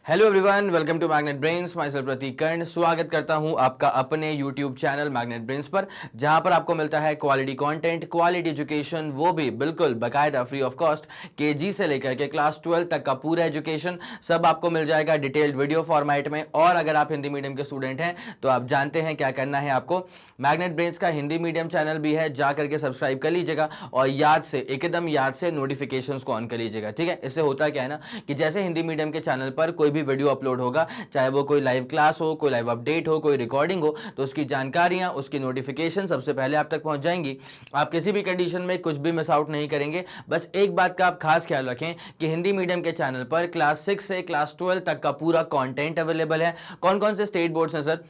Hello everyone, welcome to Magnet Brains. Myself Prateek Karn स्वागत करता हूं आपका अपने यूट्यूब चैनल मैग्नेट ब्रेन्स पर, जहां पर आपको मिलता है क्वालिटी कंटेंट, क्वालिटी एजुकेशन, वो भी बिल्कुल बाकायदा फ्री ऑफ कॉस्ट। केजी से लेकर के क्लास 12 तक का पूरा एजुकेशन सब आपको मिल जाएगा डिटेल्ड वीडियो फॉर्मेट में। और अगर आप हिंदी मीडियम के स्टूडेंट हैं तो आप जानते हैं क्या करना है आपको। मैग्नेट ब्रेन्स का हिंदी मीडियम चैनल भी है, जा करके सब्सक्राइब कर लीजिएगा और याद से, एकदम याद से नोटिफिकेशंस को ऑन कर लीजिएगा। ठीक है, इससे होता क्या है ना कि जैसे हिंदी मीडियम के चैनल पर कोई भी वीडियो अपलोड होगा, चाहे वो कोई लाइव क्लास हो, कोई लाइव अपडेट हो, कोई रिकॉर्डिंग हो, तो उसकी जानकारियां, उसकी नोटिफिकेशन सबसे पहले आप तक पहुंच जाएंगी। आप किसी भी कंडीशन में कुछ भी मिस आउट नहीं करेंगे। बस एक बात का आप खास ख्याल रखें कि हिंदी मीडियम के चैनल पर क्लास 6 से क्लास 12 तक का पूरा कंटेंट अवेलेबल है। कौन कौन से स्टेट बोर्ड्स हैं सर?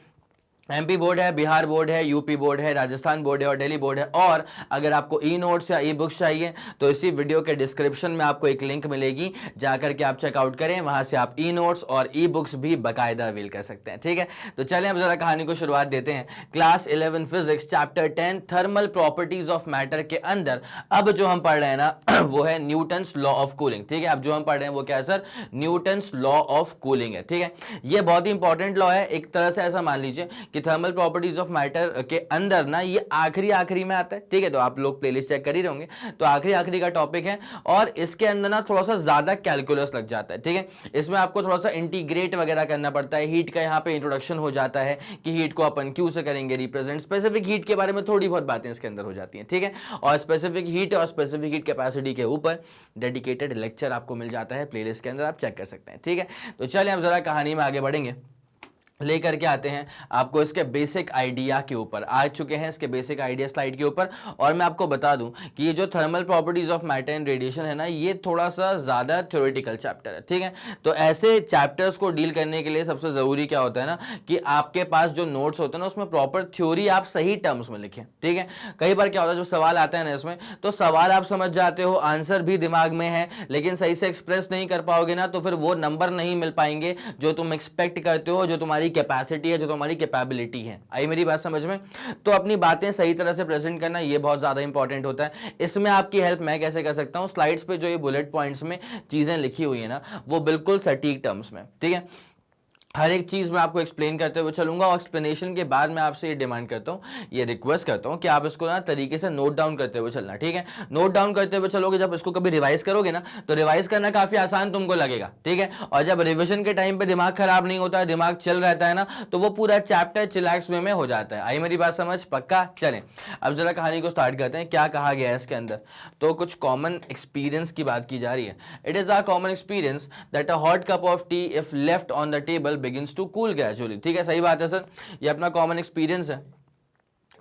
एमपी बोर्ड है, बिहार बोर्ड है, यूपी बोर्ड है, राजस्थान बोर्ड है और दिल्ली बोर्ड है। और अगर आपको ई नोट्स या ई बुक्स चाहिए तो इसी वीडियो के डिस्क्रिप्शन में आपको एक लिंक मिलेगी, जाकर के आप चेकआउट करें, वहां से आप ई नोट्स और ई बुक्स भी बाकायदा अवेल कर सकते हैं। ठीक है, तो चलें अब जरा कहानी को शुरुआत देते हैं। Class 11 physics chapter 10 thermal properties of matter के अंदर अब जो हम पढ़ रहे हैं ना वो है न्यूटन्स लॉ ऑफ कूलिंग। ठीक है, अब जो हम पढ़ रहे हैं वो क्या है sir? Newton's law of cooling है। ठीक है, ये बहुत ही इंपॉर्टेंट लॉ है। एक तरह से ऐसा मान लीजिए कि थर्मल प्रॉपर्टीज ऑफ मैटर के अंदर ना ये आखिरी में आता है। ठीक है, तो आप लोग प्लेलिस्ट चेक कर ही होंगे, तो आखिरी का टॉपिक है और इसके अंदर ना थोड़ा सा ज्यादा कैलकुलस लग जाता है। ठीक है, इसमें आपको थोड़ा सा इंटीग्रेट वगैरह करना पड़ता है। हीट का यहाँ पे इंट्रोडक्शन हो जाता है कि हीट को अपन क्यों से करेंगे रिप्रेजेंट, स्पेसिफिक हीट के बारे में थोड़ी बहुत बातें इसके अंदर हो जाती हैं। ठीक है, और स्पेसिफिक हीट और स्पेसिफिक हीट कैपेसिटी के ऊपर डेडिकेटेड लेक्चर आपको मिल जाता है प्लेलिस्ट के अंदर, आप चेक कर सकते हैं। ठीक है, तो चलिए हम जरा कहानी में आगे बढ़ेंगे, लेकर के आते हैं आपको इसके बेसिक आइडिया के ऊपर। आ चुके हैं इसके बेसिक आइडिया स्लाइड के ऊपर। और मैं आपको बता दूं कि ये जो thermal properties of matter and radiation है ना, ये थोड़ा सा ज्यादा थ्योरेटिकल चैप्टर है। ठीक है, तो ऐसे चैप्टर्स को डील करने के लिए सबसे जरूरी क्या होता है ना कि आपके पास जो नोट्स होते हैं ना उसमें प्रॉपर थ्योरी आप सही टर्म्स में लिखें। ठीक है, कई बार क्या होता है, जो सवाल आता है ना इसमें, तो सवाल आप समझ जाते हो, आंसर भी दिमाग में है, लेकिन सही से एक्सप्रेस नहीं कर पाओगे ना तो फिर वो नंबर नहीं मिल पाएंगे जो तुम एक्सपेक्ट करते हो, जो तुम्हारी कैपेसिटी है, जो तुम्हारी कैपेबिलिटी है। आई मेरी बात समझ में? तो अपनी बातें सही तरह से प्रेजेंट करना ये बहुत ज्यादा इंपॉर्टेंट होता है। इसमें आपकी हेल्प मैं कैसे कर सकता हूं? स्लाइड्स पे जो ये बुलेट पॉइंट्स में चीजें लिखी हुई है ना, वो बिल्कुल सटीक टर्म्स में। ठीक है, हर एक चीज मैं आपको एक्सप्लेन करते हुए चलूंगा और एक्सप्लेनेशन के बाद मैं आपसे ये डिमांड करता हूँ, ये रिक्वेस्ट करता हूँ कि आप इसको ना तरीके से नोट डाउन करते हुए चलना। ठीक है, नोट डाउन करते हुए चलोगे, जब इसको कभी रिवाइज करोगे ना तो रिवाइज करना काफी आसान तुमको लगेगा। ठीक है, और जब रिविजन के टाइम पे दिमाग खराब नहीं होता है, दिमाग चल रहता है ना, तो वो पूरा चैप्टर चिलैक्स वे में हो जाता है। आई मेरी बात समझ? पक्का? चलें अब जरा कहानी को स्टार्ट करते हैं। क्या कहा गया है इसके अंदर? तो कुछ कॉमन एक्सपीरियंस की बात की जा रही है। It is a common experience that a hot cup of T if left on the table begins to cool gradually। ठीक है, सही बात है सर, ये अपना कॉमन एक्सपीरियंस है।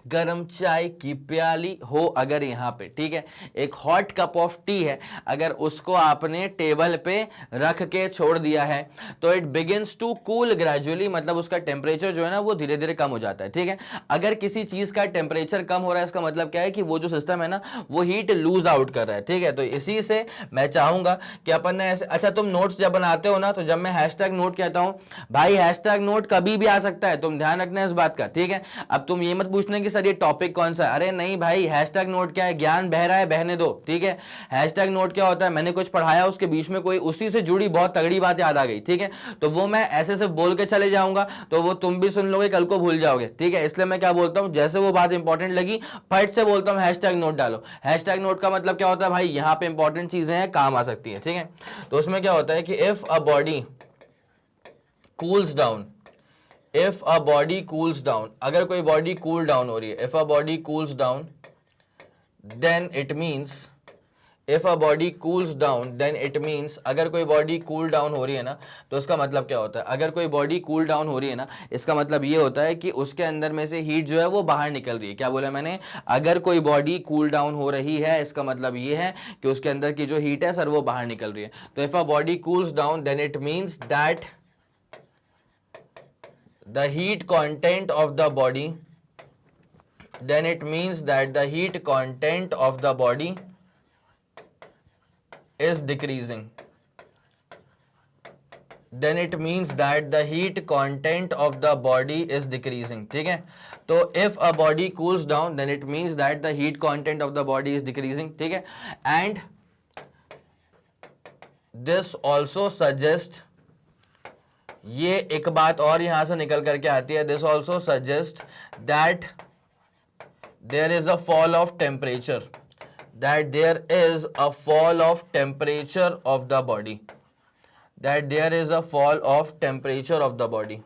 गरम चाय की प्याली हो अगर यहाँ पे, ठीक है, एक हॉट कप ऑफ टी है, अगर उसको आपने टेबल पे रख के छोड़ दिया है तो it begins to cool gradually, मतलब उसका टेम्परेचर जो है ना वो धीरे धीरे कम हो जाता है। ठीक है, अगर किसी चीज का टेम्परेचर कम हो रहा है इसका मतलब क्या है कि वो जो सिस्टम है ना वो हीट लूज आउट कर रहा है। ठीक है, तो इसी से मैं चाहूंगा कि अपन ने ऐसे, अच्छा तुम नोट्स जब बनाते हो ना तो जब मैं हैशटैग नोट कहता हूं, भाई हैशटैग नोट कभी भी आ सकता है, तुम ध्यान रखना इस बात का। ठीक है, अब तुम ये मत पूछना कि सर ये टॉपिक कौन सा है, अरे नहीं भाई, हैशटैग नोट क्या है? ज्ञान बह रहा है, बहने दो। ठीक है, हैशटैग नोट क्या होता है? मैंने कुछ पढ़ाया, उसके बीच में कोई उसी से जुड़ी बहुत तगड़ी बात याद आ गई, ठीक है, तो वो मैं ऐसे सिर्फ बोल के चले जाऊंगा तो वो तुम भी सुन लोगे, कल को भूल जाओगे। ठीक है, इसलिए मैं क्या बोलता हूं, जैसे वो बात इंपॉर्टेंट लगी फट से बोलता हूं हैशटैग नोट डालो। हैशटैग नोट का मतलब क्या होता है भाई? यहां पे इंपॉर्टेंट चीजें हैं, काम आ सकती है। ठीक है, तो उसमें क्या होता है कि if a body cools down, if a body cools down, अगर कोई बॉडी कूल डाउन हो रही है, if a body cools down then it means, if a body cools down then it means, अगर कोई बॉडी कूल डाउन हो रही है ना तो इसका मतलब क्या होता है? अगर कोई बॉडी कूल डाउन हो रही है ना, इसका मतलब ये होता है कि उसके अंदर में से हीट जो है वो बाहर निकल रही है। क्या बोला मैंने? अगर कोई बॉडी कूल डाउन हो रही है इसका मतलब ये है कि उसके अंदर की जो हीट है सर वो बाहर निकल रही है। तो if a body cools down then it means that the heat content of the body, then it means that the heat content of the body is decreasing, then it means that the heat content of the body is decreasing। ठीक है, तो if a body cools down then it means that the heat content of the body is decreasing। ठीक है, and this also suggests ये एक बात और यहां से निकल करके आती है, this also suggest that there is a fall of temperature, that there is a fall of temperature of the body, that there is a fall of temperature of the body.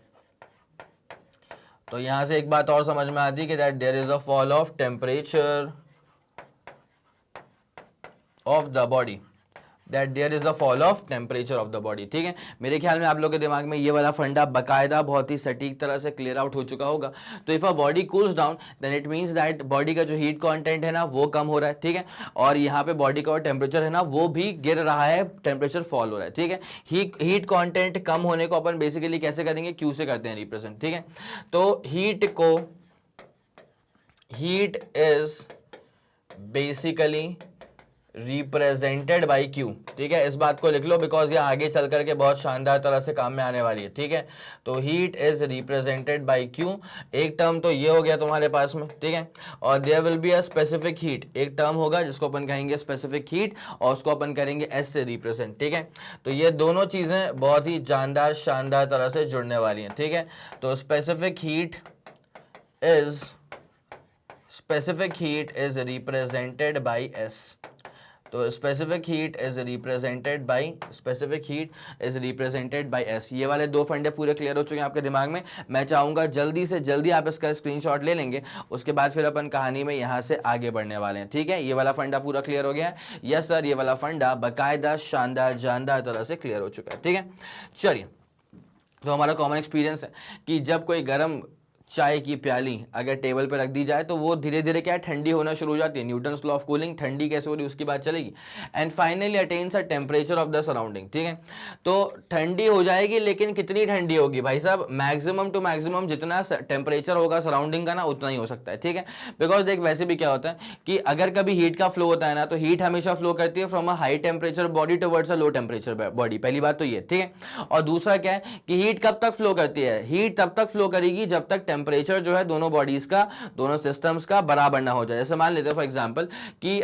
तो यहां से एक बात और समझ में आती है कि that there is a fall of temperature of the body, that there is a fall of temperature of the body. ठीक है, मेरे ख्याल में आप लोगों के दिमाग में ये वाला फंडा बाकायदा बहुत ही सटीक तरह से क्लियर आउट हो चुका होगा। तो if a body cools down then it means that body का जो हीट कंटेंट है ना वो कम हो रहा है। ठीक है, और यहाँ पे बॉडी का टेम्परेचर है ना वो भी गिर रहा है, टेम्परेचर फॉल हो रहा है। ठीक है, हीट कंटेंट कम होने को अपन बेसिकली कैसे करेंगे, क्यू से करते हैं रिप्रेजेंट। ठीक है, तो heat is basically represented by Q. ठीक है, इस बात को लिख लो बिकॉज ये आगे चल करके बहुत शानदार तरह से काम में आने वाली है। ठीक है, तो heat is represented by Q, एक टर्म तो ये हो गया तुम्हारे पास में। ठीक है, और there will be a specific heat, एक टर्म होगा जिसको अपन कहेंगे स्पेसिफिक हीट और उसको अपन करेंगे एस से रिप्रेजेंट। ठीक है, तो ये दोनों चीजें बहुत ही जानदार शानदार तरह से जुड़ने वाली हैं। ठीक है, तो specific heat is represented by S. तो specific heat is represented by S. ये वाले दो फंडे पूरे क्लियर हो चुके हैं आपके दिमाग में। मैं चाहूंगा जल्दी से जल्दी आप इसका स्क्रीनशॉट ले लेंगे, उसके बाद फिर अपन कहानी में यहां से आगे बढ़ने वाले हैं। ठीक है, ये वाला फंडा पूरा क्लियर हो गया। यस सर, ये वाला फंडा बाकायदा शानदार जानदार तरह से क्लियर हो चुका है। ठीक है, चलिए, तो हमारा कॉमन एक्सपीरियंस है कि जब कोई गर्म चाय की प्याली अगर टेबल पे रख दी जाए तो वो धीरे धीरे क्या है, ठंडी होना शुरू हो जाती है। न्यूटन्स लॉ ऑफ कूलिंग, ठंडी कैसे हो रही है उसकी बात चलेगी। And finally attains a temperature of the surrounding. ठीक है, तो ठंडी हो जाएगी, लेकिन कितनी ठंडी होगी भाई साहब, मैक्सिमम टू मैक्सिमम जितना टेम्परेचर होगा सराउंडिंग का ना उतना ही हो सकता है। ठीक है, बिकॉज देख वैसे भी क्या होता है कि अगर कभी हीट का फ्लो होता है ना, तो हीट हमेशा फ्लो करती है from a high temperature body towards a low temperature body. पहली बात तो ये। ठीक है, और दूसरा क्या है कि हीट कब तक फ्लो करती है, हीट तब तक फ्लो करेगी जब तक टेम्परेचर जो है दोनों बॉडीज का, दोनों सिस्टम्स का बराबर ना हो जाए। जैसे मान लेते हैं फॉर एग्जांपल कि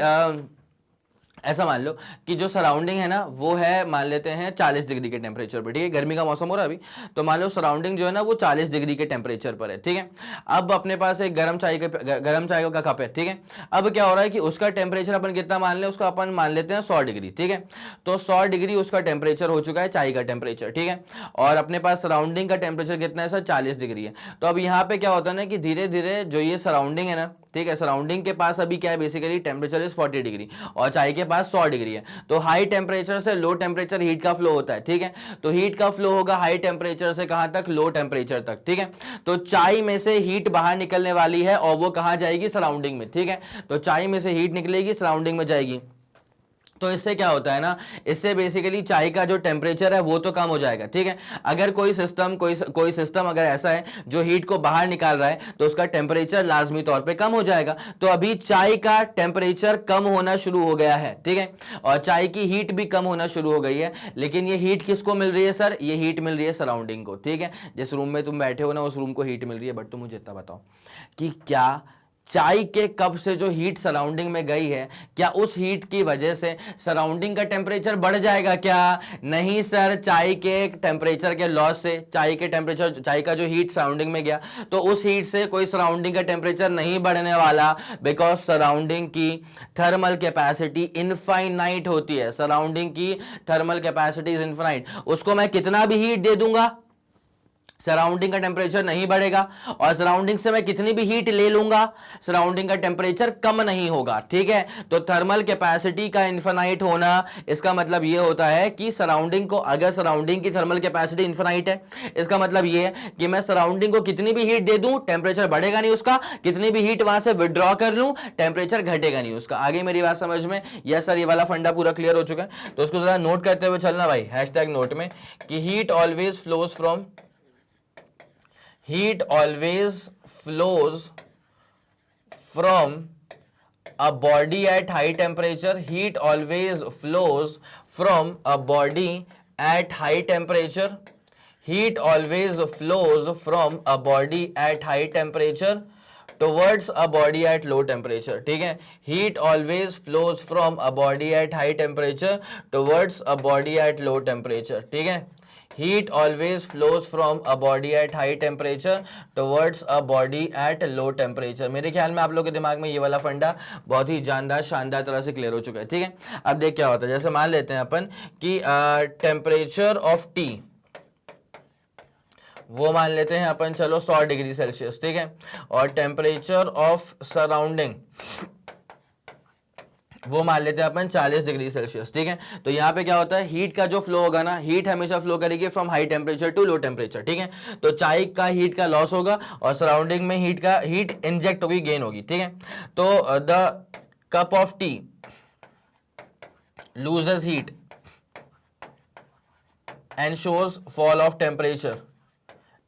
ऐसा मान लो कि जो सराउंडिंग है ना वो है, मान लेते हैं 40 डिग्री के टेम्परेचर पर। ठीक है, गर्मी का मौसम हो रहा है अभी, तो मान लो सराउंडिंग जो है ना वो 40 डिग्री के टेम्परेचर पर है। ठीक है, अब अपने पास एक गर्म चाय का कप है। ठीक है, अब क्या हो रहा है कि उसका टेम्परेचर अपन कितना मान लें, उसका अपन मान लेते हैं 100 डिग्री। ठीक है, तो 100 डिग्री उसका टेम्परेचर हो चुका है, चाय का टेम्परेचर। ठीक है, और अपने पास सराउंडिंग का टेम्परेचर कितना है सर, 40 डिग्री है। तो अब यहाँ पे क्या होता है ना कि धीरे धीरे जो ये सराउंडिंग है ना, ठीक है, सराउंडिंग के पास अभी क्या है, बेसिकली टेम्परेचर इज 40 डिग्री और चाय के पास 100 डिग्री है। तो हाई टेम्परेचर से लो टेम्परेचर हीट का फ्लो होता है। ठीक है, तो हीट का फ्लो होगा हाई टेम्परेचर से कहां तक, लो टेम्परेचर तक। ठीक है, तो चाय में से हीट बाहर निकलने वाली है और वो कहां जाएगी, सराउंडिंग में। ठीक है, तो चाय में से हीट निकलेगी, सराउंडिंग में जाएगी। तो इससे क्या होता है ना, इससे बेसिकली चाय का जो टेम्परेचर है वो तो कम हो जाएगा। ठीक है, अगर कोई सिस्टम अगर ऐसा है जो हीट को बाहर निकाल रहा है तो उसका टेम्परेचर लाजमी तौर पे कम हो जाएगा। तो अभी चाय का टेम्परेचर कम होना शुरू हो गया है। ठीक है, और चाय की हीट भी कम होना शुरू हो गई है, लेकिन ये हीट किसको मिल रही है सर, ये हीट मिल रही है सराउंडिंग को। ठीक है, जिस रूम में तुम बैठे हो ना उस रूम को हीट मिल रही है। बट तुम मुझे इतना बताओ कि क्या चाय के कप से जो हीट सराउंडिंग में गई है, क्या उस हीट की वजह से सराउंडिंग का टेम्परेचर बढ़ जाएगा क्या, नहीं सर। चाय के टेम्परेचर के लॉस से चाय का जो हीट सराउंडिंग में गया तो उस हीट से कोई सराउंडिंग का टेम्परेचर नहीं बढ़ने वाला, बिकॉज सराउंडिंग की थर्मल कैपेसिटी इनफाइनाइट होती है। सराउंडिंग की थर्मल कैपेसिटी इज इनफाइनाइट, उसको मैं कितना भी हीट दे दूंगा सराउंडिंग का टेम्परेचर नहीं बढ़ेगा, और सराउंडिंग से मैं कितनी भी हीट ले लूंगा सराउंडिंग का टेम्परेचर कम नहीं होगा। ठीक है, तो थर्मल कैपेसिटी का इनफाइनाइट होना, इसका मतलब यह होता है कि सराउंडिंग को, अगर सराउंडिंग की थर्मल कैपेसिटी इनफाइनाइट है, इसका मतलब यह है कि मैं सराउंडिंग को कितनी भी हीट दे दूं टेम्परेचर बढ़ेगा नहीं उसका, कितनी भी हीट वहां से विड्रॉ कर लूं टेम्परेचर घटेगा नहीं उसका। आगे मेरी बात समझ में, यस सर, ये वाला फंडा पूरा क्लियर हो चुका है। तो उसको जरा नोट करते हुए चलना भाई, हैशटैग नोट में, कि heat always flows from a body at high temperature. Heat always flows from a body at high temperature. Heat always flows from a body at high temperature towards a body at low temperature. ठीक है, heat always flows from a body at high temperature towards a body at low temperature. ठीक है, heat always flows from a body at high temperature towards a body at low temperature. मेरे ख्याल में आप लोगों के दिमाग में ये वाला फंडा बहुत ही जानदार शानदार तरह से क्लियर हो चुका है। ठीक है, अब देख क्या होता है, जैसे मान लेते हैं अपन कि टेम्परेचर ऑफ टी वो मान लेते हैं अपन, चलो 100 डिग्री सेल्सियस। ठीक है, और टेम्परेचर ऑफ सराउंडिंग वो मान लेते हैं अपन 40 डिग्री सेल्सियस। ठीक है, तो यहाँ पे क्या होता है, हीट का जो फ्लो होगा ना, हीट हमेशा फ्लो करेगी from high temperature to low temperature. ठीक है, तो चाय का हीट का लॉस होगा और सराउंडिंग में हीट इंजेक्ट होगी, गेन होगी। ठीक है, तो the cup of T loses heat and shows fall of temperature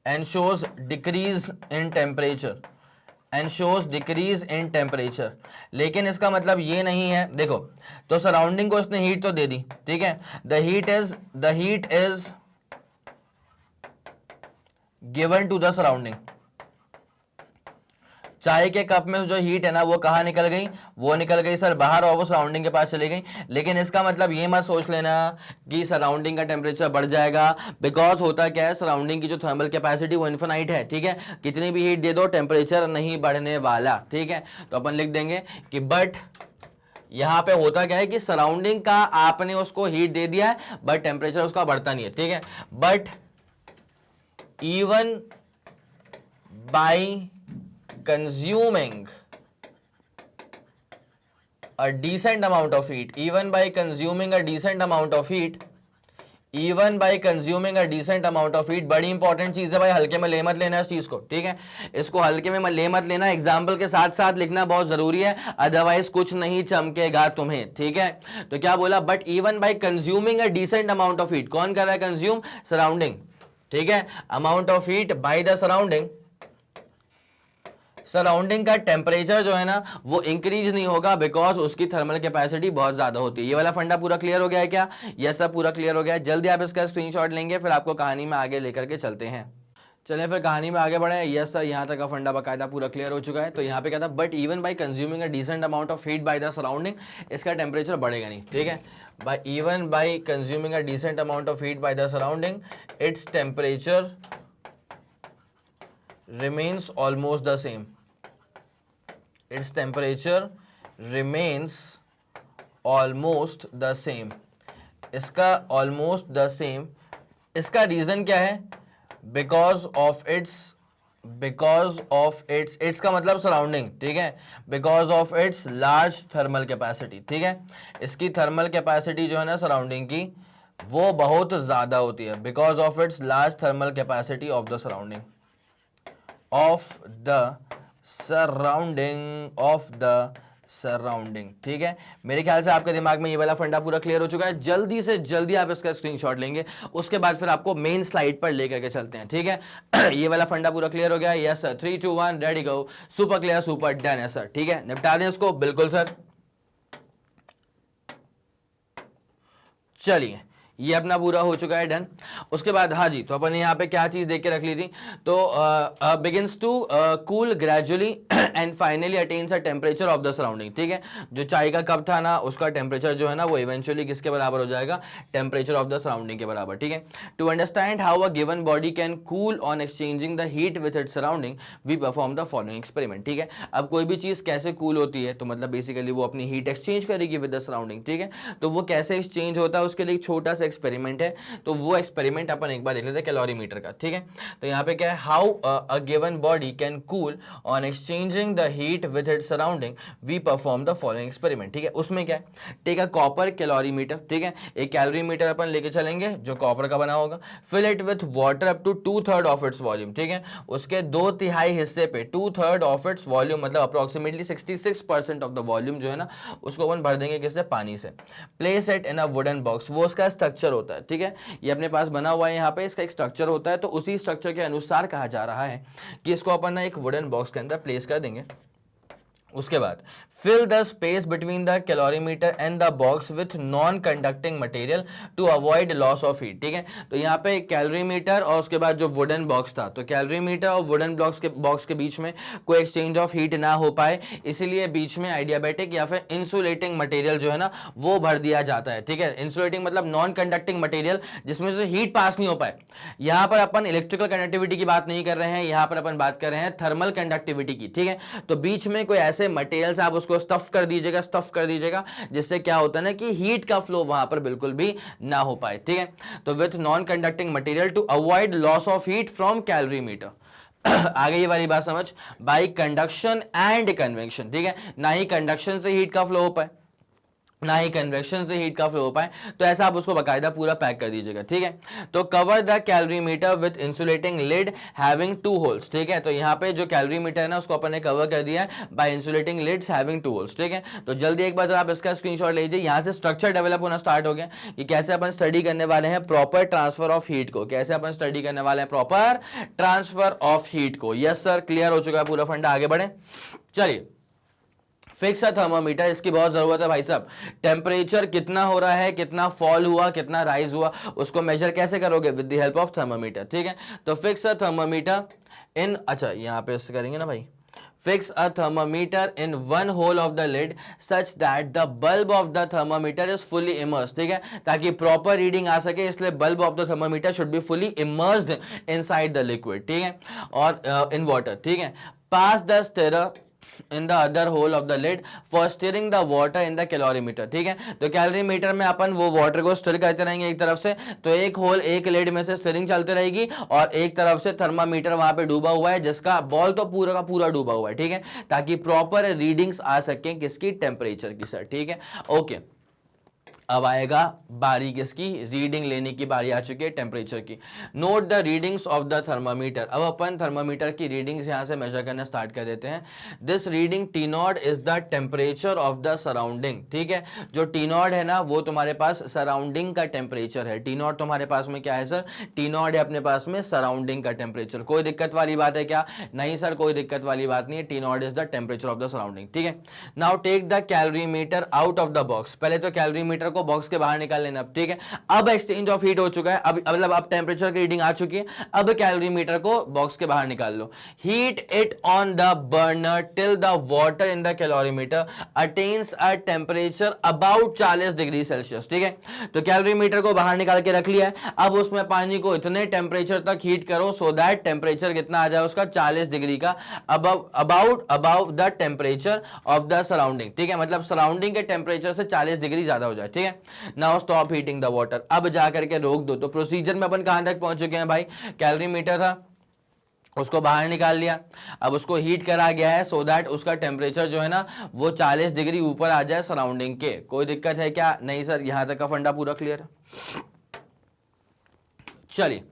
and shows decrease in temperature and shows decrease in temperature। लेकिन इसका मतलब ये नहीं है, देखो तो सराउंडिंग को इसने हीट तो दे दी। ठीक है, the heat is given to the surrounding। चाय के कप में जो हीट है ना वो कहाँ निकल गई, वो निकल गई सर बाहर और वो सराउंडिंग के पास चली गई। लेकिन इसका मतलब ये मत सोच लेना कि सराउंडिंग का टेम्परेचर बढ़ जाएगा, बिकॉज होता क्या है, सराउंडिंग की जो थर्मल कैपेसिटी वो इन्फिनाइट है। ठीक है, कितनी भी हीट दे दो टेम्परेचर नहीं बढ़ने वाला। ठीक है, तो अपन लिख देंगे कि बट यहां पे होता क्या है कि सराउंडिंग का आपने उसको हीट दे दिया है बट टेम्परेचर उसका बढ़ता नहीं है। ठीक है, but even by consuming a decent amount of heat, even by consuming a decent amount of heat, बड़ी इंपॉर्टेंट चीज है भाई, हल्के में ले मत लेना इस चीज को। ठीक है, इसको हल्के में ले मत लेना, एग्जाम्पल के साथ साथ लिखना बहुत जरूरी है, अदरवाइज कुछ नहीं चमकेगा तुम्हें। ठीक है, तो क्या बोला, but even by consuming a decent amount of heat, कौन कर रहा है कंज्यूम, सराउंडिंग। ठीक है, amount of heat by the surrounding, surrounding का टेम्परेचर जो है ना वो इंक्रीज नहीं होगा बिकॉज उसकी थर्मल कैपेसिटी बहुत ज्यादा होती है। ये वाला फंडा पूरा क्लियर हो गया है क्या, ये सब पूरा क्लियर हो गया है। जल्दी आप इसका स्क्रीनशॉट लेंगे, फिर आपको कहानी में आगे लेकर के चलते हैं। चलें फिर कहानी में आगे बढ़े। यस सर, यहाँ तक का फंडा बाकायदा पूरा क्लियर हो चुका है। तो यहाँ पे क्या था, but even by consuming a decent amount of heat by the surrounding, इसका टेम्परेचर बढ़ेगा नहीं। ठीक है, by even by consuming a decent amount of heat by the surrounding, its temperature remains almost the same, its temperature remains almost the same। इसका almost the same, इसका reason क्या है, because of its का मतलब surrounding. ठीक है, because of its large thermal capacity। ठीक है, इसकी थर्मल कैपेसिटी जो है ना सराउंडिंग की वो बहुत ज्यादा होती है, because of its large thermal capacity of the surrounding, surrounding. ठीक है, मेरे ख्याल से आपके दिमाग में ये वाला फंडा पूरा क्लियर हो चुका है। जल्दी से जल्दी आप इसका स्क्रीनशॉट लेंगे, उसके बाद फिर आपको मेन स्लाइड पर लेकर के चलते हैं। ठीक है, ये वाला फंडा पूरा क्लियर हो गया। यस सर, 3 2 1 रेडी गो, सुपर क्लियर, सुपर डन है सर। ठीक है, निपटा दें इसको, बिल्कुल सर। चलिए, ये अपना पूरा हो चुका है, डन। उसके बाद हाँ जी, तो अपन यहाँ पे क्या चीज देख के रख ली थी, तो begins to cool gradually and finally attains a temperature of the surrounding. ठीक है, जो चाय का कप था ना उसका टेम्परेचर जो है ना वो इवेंचुअली किसके बराबर हो जाएगा, टेम्परेचर ऑफ द सराउंडिंग के बराबर। ठीक है, to understand how a given body can cool on exchanging the heat with its surrounding, we perform the following experiment. ठीक है, अब कोई भी चीज कैसे कूल होती है, तो मतलब बेसिकली वो अपनी हीट एक्सचेंज करेगी विद द सराउंडिंग। ठीक है, तो वो कैसे एक्सचेंज होता है उसके लिए एक छोटा सा एक्सपेरिमेंट है, तो वो एक्सपेरिमेंट अपन एक बार देख लेते हैं कैलोरीमीटर का। ठीक है, तो यहाँ पे क्या है, how a given body can cool on exchanging the heat with its surrounding, we perform the following experiment. ठीक है, उसमें क्या है, टेक अ कॉपर कैलोरीमीटर। ठीक है, एक कैलोरीमीटर अपन लेके चलेंगे जो कॉपर का बना होगा, fill it with water up to 2/3 of its volume. ठीक है, उसके 2/3 हिस्से पे 2/3 ऑफ इट्स वॉल्यूम मतलब अप्रोक्सीमेटली 66% ऑफ द वॉल्यूम जो है ना उसको अपन भर देंगे किससे, पानी से। Place it in a wooden box, वो उसका स्ट्रक्चर होता है। ठीक है, ये अपने पास बना हुआ है, यहाँ पे इसका एक स्ट्रक्चर होता है, तो उसी स्ट्रक्चर के अनुसार कहा जा रहा है कि इसको अपन ना एक वुडन बॉक्स के अंदर प्लेस कर देंगे। उसके बाद fill the space between the calorimeter and the box with non conducting material to avoid loss of heat. ठीक है, तो यहाँ पे कैलोरीमीटर और उसके बाद जो वुडन बॉक्स था, तो कैलोरीमीटर और वुडन बॉक्स के बीच में कोई एक्सचेंज ऑफ हीट ना हो पाए, इसीलिए बीच में आइडियाबैटिक या फिर इंसुलेटिंग मटेरियल जो है ना वो भर दिया जाता है। ठीक है, इंसुलेटिंग मतलब नॉन कंडक्टिंग मटेरियल जिसमें से हीट पास नहीं हो पाए। यहां पर अपन इलेक्ट्रिकल कंडक्टिविटी की बात नहीं कर रहे हैं, यहां पर अपन बात कर रहे हैं थर्मल कंडक्टिविटी की। ठीक है, तो बीच में कोई ऐसे मटेरियल आप उसको स्टफ कर दीजिएगा जिससे क्या होता है ना कि हीट का फ्लो वहां पर बिल्कुल भी ना हो पाए। ठीक है, तो with non conducting material to avoid loss of heat from calorimeter. आगे ये वाली बात समझ, बाई कंडक्शन एंड कन्वेक्शन। ठीक है, ना ही कंडक्शन से हीट का फ्लो हो पाए ना ही कन्वेक्शन से हीट का फ्लो हो पाए, तो ऐसा आप उसको बकायदा पूरा पैक कर दीजिएगा। ठीक है, तो cover the calorimeter with insulating lid having 2 holes. ठीक है, तो यहाँ पे जो कैलोरीमीटर है ना उसको अपन ने कवर कर दिया है by insulating lids having 2 holes. ठीक है, तो जल्दी एक बार आप इसका स्क्रीनशॉट लीजिए। यहाँ से स्ट्रक्चर डेवलप होना स्टार्ट हो गया कि कैसे अपन स्टडी करने वाले हैं प्रॉपर ट्रांसफर ऑफ हीट को, कैसे अपन स्टडी करने वाले हैं प्रॉपर ट्रांसफर ऑफ हीट को। यस सर, क्लियर हो चुका है पूरा फंडा, आगे बढ़े। चलिए, फिक्स है थर्मोमीटर, इसकी बहुत जरूरत है भाई साहब। टेम्परेचर कितना हो रहा है, कितना फॉल हुआ, कितना राइज हुआ, उसको मेजर कैसे करोगे? With the help of thermometer. ठीक है, तो फिक्स अ थर्मोमीटर इन, अच्छा यहाँ पे इससे करेंगे ना भाई, fix a thermometer in one hole of the lid such that the bulb of the thermometer is fully immersed. ठीक है, ताकि प्रॉपर रीडिंग आ सके, इसलिए bulb of the thermometer should be fully immersed inside the liquid. ठीक है, और in water. ठीक है, pass the stirrer in the other hole of the lid for steering the water in the calorimeter. ठीक है, तो कैलोरीमीटर में अपन वो वाटर को स्टिर करते रहेंगे एक तरफ से, तो एक होल एक लिड में से स्टीयरिंग चलती रहेगी और एक तरफ से थर्मामीटर वहां पे डूबा हुआ है, जिसका बॉल तो पूरा का पूरा डूबा हुआ है। ठीक है, ताकि प्रॉपर रीडिंग्स आ सके किसकी, टेम्परेचर की सर। ठीक है, ओके, अब आएगा बारी किसकी, रीडिंग लेने की बारी आ चुकी है टेम्परेचर की। Note the readings of the thermometer. अब अपन थर्मामीटर की रीडिंग्स यहां से मेजर करना स्टार्ट कर देते हैं। This reading T not is the temperature of the surrounding. ठीक है, जो टी नॉट है ना वो तुम्हारे पास सराउंडिंग का टेम्परेचर है। टी नॉट तुम्हारे पास में क्या है सर, टी नॉट है अपने पास में सराउंडिंग का टेम्परेचर। कोई दिक्कत वाली बात है क्या? नहीं सर, कोई दिक्कत वाली बात नहीं है, T not is the temperature of the surrounding. ठीक है, now take the calorimeter out of the box. पहले तो कैलोरीमीटर को बॉक्स के बाहर निकाल लेना। ठीक है, अब एक्सचेंज ऑफ हीट हो चुका है, अब मतलब अब टेंपरेचर की रीडिंग आ चुकी है, अब कैलोरीमीटर को बॉक्स के बाहर निकाल लो। Heat it on the burner till the water in the calorimeter attains a temperature about 40 degree Celsius. ठीक है, तो कैलोरीमीटर को बाहर निकाल के रख लिया है, अब उसमें पानी को इतने टेंपरेचर तक हीट करो सो दैट टेंपरेचर कितना आ जाए उसका, 40 डिग्री का, about the temperature of the surrounding. ठीक है, मतलब सराउंडिंग के टेंपरेचर से 40 डिग्री ज्यादा हो जाए। ठीक है, now stop heating the water. अब जाकर के रोक दो। तो प्रोसीजर में अपन कहां तक पहुंच चुके हैं भाई, कैलोरीमीटर था उसको बाहर निकाल लिया, अब उसको हीट करा गया है सो दैट उसका टेम्परेचर जो है ना वो 40 डिग्री ऊपर आ जाए सराउंडिंग के। कोई दिक्कत है क्या? नहीं सर, यहां तक का फंडा पूरा क्लियर है। चलिए,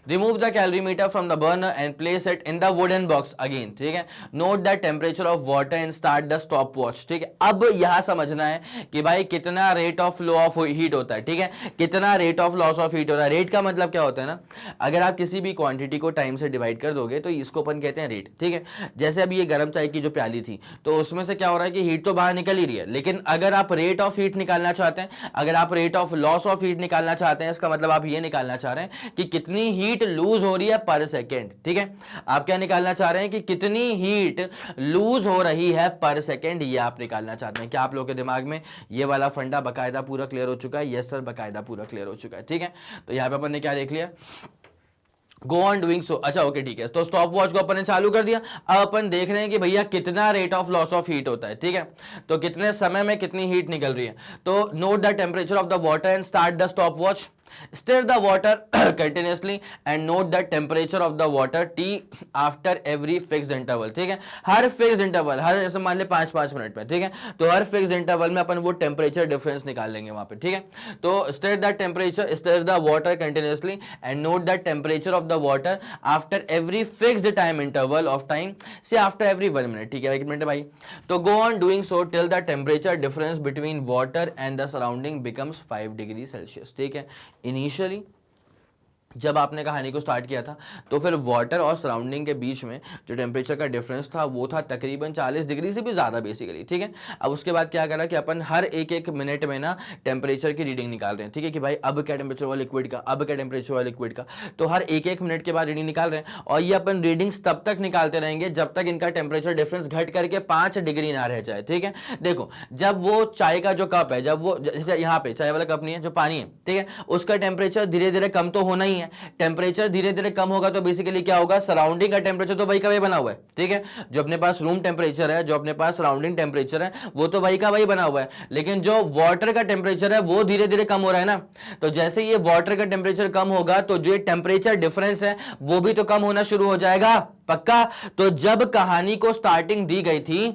remove the calorimeter from the burner and place it in the wooden box again. ठीक है, note the temperature of water and start the stop watch. ठीक है, अब यहां समझना है कि भाई कितना rate of flow of heat होता है। ठीक है, कितना rate of loss of heat होता है। रेट का मतलब क्या होता है ना, अगर आप किसी भी क्वांटिटी को टाइम से डिवाइड कर दोगे तो इसको अपन कहते हैं रेट। ठीक है, जैसे अभी ये गर्म चाय की जो प्याली थी तो उसमें से क्या हो रहा है कि हीट तो बाहर निकल ही रही है, लेकिन अगर आप रेट ऑफ हीट निकालना चाहते हैं, अगर आप rate of loss of heat निकालना चाहते हैं, इसका मतलब आप ये निकालना चाह रहे हैं कि कितनी हीट लूज हो रही है पर सेकेंड। ठीक है, आप क्या निकालना चाह रहे हैं कि कितनी हीट लूज हो रही है पर सेकेंड, ये आप निकालना चाहते हैं। क्या आप लोगों के दिमाग में ये वाला फंडा बकायदा पूरा क्लियर हो चुका है? यस सर, बकायदा पूरा क्लियर हो चुका है। ठीक है, तो यहां पे अपन ने क्या देख लिया, गो ऑन डूइंग सो। अच्छा ओके, ठीक है, तो स्टॉप वॉच को अपन ने चालू कर दिया। अब अपन देख रहे हैं कि भैया कितना rate of loss of heat होता है। ठीक है, तो कितने समय में कितनी हीट निकल रही है। तो note the temperature of the water and start the stop watch. Stir the water continuously and note the temperature of the water T after every fixed interval। ठीक है, हर फिक्स्ड इंटरवल, हर जैसे मान ले 5-5 मिनट में, ठीक है, तो हर फिक्स्ड इंटरवल में अपन वो टेम्परेचर डिफरेंस निकाल लेंगे वहां पे। ठीक है, तो stir the temperature, stir the water continuously and note the temperature of the water after every fixed time interval of time, say after every 1 minute। ठीक है, 1 मिनट भाई, तो go on doing so till the temperature difference between water and the surrounding becomes 5 degree Celsius. ठीक है, initially जब आपने कहानी को स्टार्ट किया था तो फिर वाटर और सराउंडिंग के बीच में जो टेम्परेचर का डिफरेंस था वो था तकरीबन 40 डिग्री से भी ज़्यादा बेसिकली, ठीक है। अब उसके बाद क्या करा कि अपन हर एक एक मिनट में ना टेम्परेचर की रीडिंग निकाल रहे हैं, ठीक है, कि भाई अब क्या टेम्परेचर हुआ लिक्विड का, अब क्या टेम्परेचर हुआ लिक्विड का। तो हर एक एक मिनट के बाद रीडिंग निकाल रहे हैं और ये अपन रीडिंग्स तब तक निकालते रहेंगे जब तक इनका टेम्परेचर डिफरेंस घट करके 5 डिग्री ना रह जाए, ठीक है। देखो जब वो चाय का जो कप है, जब वो यहाँ पे चाय वाला कप नहीं है, जो पानी है, ठीक है, उसका टेम्परेचर धीरे धीरे कम तो होना ही है। टेम्परेचर धीरे धीरे कम होगा तो बेसिकली क्या होगा, सराउंडिंग का टेम्परेचर तो वही का वही बना हुआ है, ठीक है। जो अपने पास रूम टेम्परेचर है, जो अपने पास सराउंडिंग टेम्परेचर है, वो तो वही का वही बना हुआ है, लेकिन जो वाटर का टेम्परेचर है वो धीरे धीरे कम हो रहा है ना। तो जैसे ये वाटर का टेम्परेचर कम होगा तो जो टेम्परेचर डिफरेंस है वो भी तो कम होना शुरू हो जाएगा, पक्का। तो जब कहानी को स्टार्टिंग दी गई थी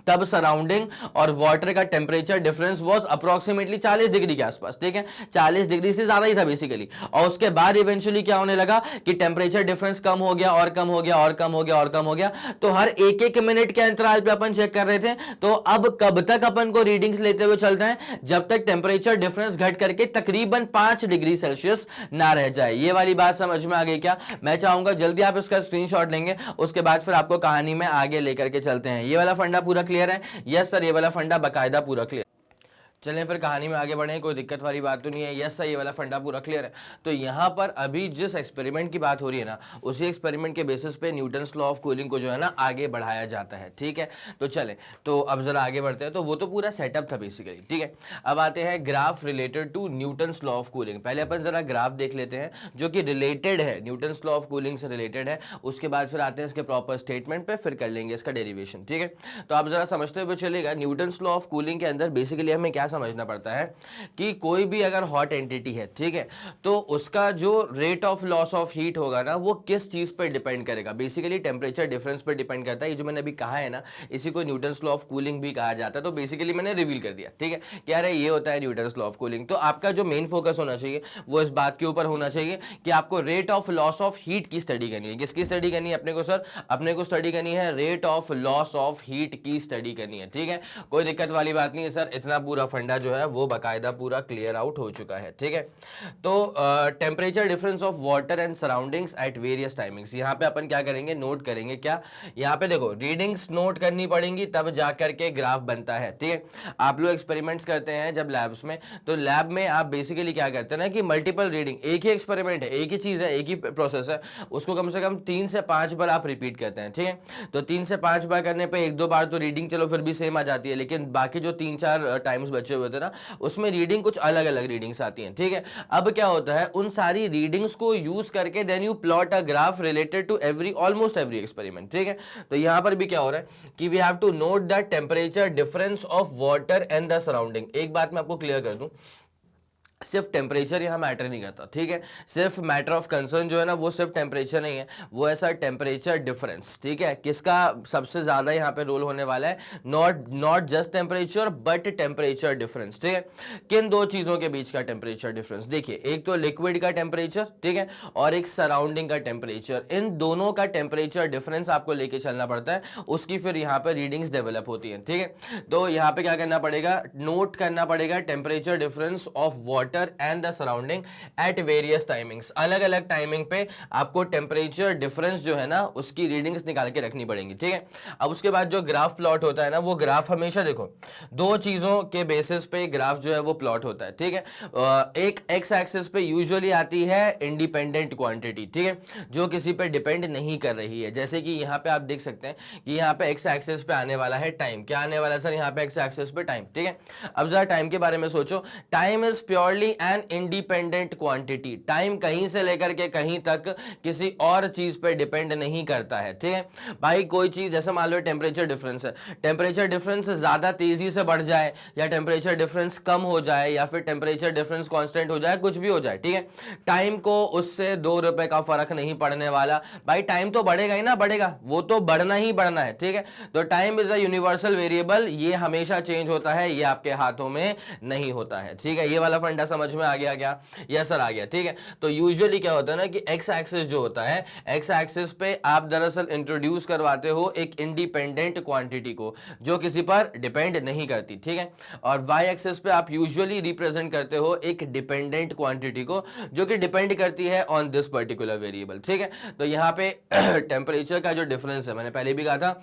तब सराउंडिंग और वाटर का temperature difference was approximately 40 degree के आसपास, ठीक है, 40 डिग्री से ज्यादा ही था बेसिकली। और उसके बाद इवेंचुअली क्या होने लगा कि टेम्परेचर डिफरेंस कम हो गया और कम हो गया और कम हो गया और कम हो गया। तो हर एक एक मिनट के अंतराल पे अपन चेक कर रहे थे। तो अब कब तक अपन को रीडिंग्स लेते हुए चलते हैं, जब तक टेम्परेचर डिफरेंस घट करके तकरीबन 5 डिग्री सेल्सियस ना रह जाए। ये वाली बात समझ में आ गई क्या? मैं चाहूंगा जल्दी आप इसका स्क्रीनशॉट लेंगे, उसके बाद फिर आपको कहानी में आगे लेकर के चलते हैं। ये वाला फंडा पूरा क्लियर है? यस सर, ये वाला फंडा बकायदा पूरा क्लियर। चलें फिर कहानी में आगे बढ़ें, कोई दिक्कत वाली बात तो नहीं है। यस सर, ये वाला फंडा पूरा क्लियर है। तो यहाँ पर अभी जिस एक्सपेरिमेंट की बात हो रही है ना, उसी एक्सपेरिमेंट के बेसिस पे न्यूटन्स लॉ ऑफ कूलिंग को जो है ना आगे बढ़ाया जाता है, ठीक है। तो चलें, तो अब जरा आगे बढ़ते हैं। तो वो तो पूरा सेटअप था बेसिकली, ठीक है। अब आते हैं graph related to Newton's law of cooling. पहले अपन जरा ग्राफ देख लेते हैं जो कि रिलेटेड है, न्यूटन्स लॉ ऑफ कूलिंग से रिलेटेड है। उसके बाद फिर आते हैं इसके प्रॉपर स्टेटमेंट पे, फिर कर लेंगे इसका डेरिवेशन, ठीक है। तो आप जरा समझते हुए चलेगा, न्यूटन्स लॉ ऑफ कूलिंग के अंदर बेसिकली हमें क्या समझना पड़ता है कि कोई भी अगर हॉट एंटिटी है, ठीक है, तो उसका जो rate of loss of heat होगा ना, वो किस चीज पर डिपेंड करेगा? बेसिकली टेम्परेचर डिफरेंस पर डिपेंड करता है। ये जो मैंने अभी कहा है ना, इसी को न्यूटन्स लॉ ऑफ कूलिंग भी कहा जाता है। तो बेसिकली मैंने रिवील कर दिया, ठीक है, कि अरे ये होता है न्यूटन्स लॉ ऑफ कूलिंग। तो आपका जो मेन फोकस होना चाहिए वो इस बात के ऊपर होना चाहिए कि आपको rate of loss of heat की स्टडी करनी है। किसकी स्टडी करनी है अपने को सर? अपने को स्टडी करनी है rate of loss of heat की स्टडी करनी है, ठीक है। कोई दिक्कत वाली बात नहीं है सर, इतना पूरा फंडा जो है वो बाकायदा पूरा क्लियर आउट हो चुका है, ठीक है। तो temperature difference of water and surroundings at various timings, यहां पे अपन क्या करेंगे, नोट करेंगे। क्या यहां पे देखो, रीडिंग्स नोट करनी पड़ेंगी तब जाकर के ग्राफ बनता है, ठीक है। आप लोग एक्सपेरिमेंट्स करते हैं जब लैब्स में, तो लैब में आप बेसिकली क्या करते हैं ना कि मल्टीपल रीडिंग, एक ही एक्सपेरिमेंट है, एक ही चीज है, एक ही प्रोसेस है, उसको कम से कम 3 से 5 बार आप रिपीट करते हैं, ठीक है। तो 3 से 5 बार करने पे 1-2 बार तो रीडिंग चलो फिर भी सेम आ जाती है, लेकिन बाकी जो 3-4 टाइम्स बचे हुए थे ना, उसमें रीडिंग कुछ अलग अलग रीडिंग्स आती हैं, ठीक है। अब क्या होता है, उन सारी रीडिंग्स को यूज करके then you plot a graph related to every almost every experiment, ठीक है। तो यहां पर भी क्या हो रहा है कि we have to note the temperature difference of water and the surrounding. एक बात मैं आपको क्लियर कर दूं, सिर्फ टेम्परेचर यहाँ मैटर नहीं करता, ठीक है। सिर्फ मैटर ऑफ कंसर्न जो है ना, वो सिर्फ टेम्परेचर नहीं है, वो ऐसा टेम्परेचर डिफरेंस, ठीक है। किसका सबसे ज्यादा यहाँ पे रोल होने वाला है? Not just temperature but temperature difference, ठीक है। किन दो चीजों के बीच का टेम्परेचर डिफरेंस? देखिए, एक तो लिक्विड का टेम्परेचर, ठीक है, और एक सराउंडिंग का टेम्परेचर। इन दोनों का टेम्परेचर डिफरेंस आपको लेके चलना पड़ता है, उसकी फिर यहाँ पे रीडिंग्स डेवलप होती है, ठीक है। तो यहाँ पे क्या करना पड़ेगा, नोट करना पड़ेगा temperature difference of water and the surrounding at various timings. अलग अलग टाइमिंग पे आपको टेम्परेचर डिफरेंस जो है ना, उसकी रीडिंग्स निकाल के रखनी पड़ेंगी, ठीक है। अब उसके बाद जो ग्राफ प्लॉट होता है ना, वो ग्राफ हमेशा देखो दो चीजों के बेसिस पे ग्राफ जो है वो प्लॉट होता है, ठीक है। एक एक्स एक्सिस पे यूजुअली आती है इंडिपेंडेंट क्वांटिटी, ठीक है, जो किसी पे डिपेंड नहीं कर रही है। जैसे कि यहाँ पे आप देख सकते हैं कि यहाँ पे एक्स एक्सिस पे आने वाला है टाइम। क्या आने वाला है सर यहाँ पे एक्स एक्सिस पे? टाइम, ठीक है। अब जरा टाइम के बारे में सोचो, time is purely an independent quantity. Time कहीं से लेकर के कहीं तक किसी और चीज पे डिपेंड नहीं करता है, ठीक है भाई। कोई चीज जैसे मान लो टेम्परेचर डिफरेंस है, टेम्परेचर डिफरेंस ज्यादा तेजी से बढ़ जाए या टेम्परेचर डिफरेंस कम हो जाए या फिर टेम्परेचर डिफरेंस कांस्टेंट हो जाए, कुछ भी हो जाए, ठीक है, टाइम को उससे 2 रुपए का फर्क नहीं पड़ने वाला भाई। टाइम तो बढ़ेगा ही ना, बढ़ेगा, वो तो बढ़ना ही बढ़ना है, ठीक है। तो time is a universal variable, ये हमेशा चेंज होता है, ये आपके हाथों में नहीं होता है, ठीक है। ये वाला फंडा समझ में आ गया क्या? यस सर आ गया, ठीक है। तो यूजुअली क्या होता है ना कि एक्स एक्सिस जो होता है, एक्स एक्सिस पे आप दरअसल इंट्रोड्यूस करवाते हो एक इंडिपेंडेंट क्वांटिटी को जो किसी पर डिपेंड नहीं करती, ठीक है। और वाई एक्सिस पे आप यूजुअली रिप्रेजेंट करते हो एक डिपेंडेंट क्वांटिटी को जो कि डिपेंड करती है ऑन दिस पर्टिकुलर वेरिएबल, ठीक है। तो यहाँ पे टेम्परेचर का जो डिफरेंस है, मैंने पहले भी कहा था,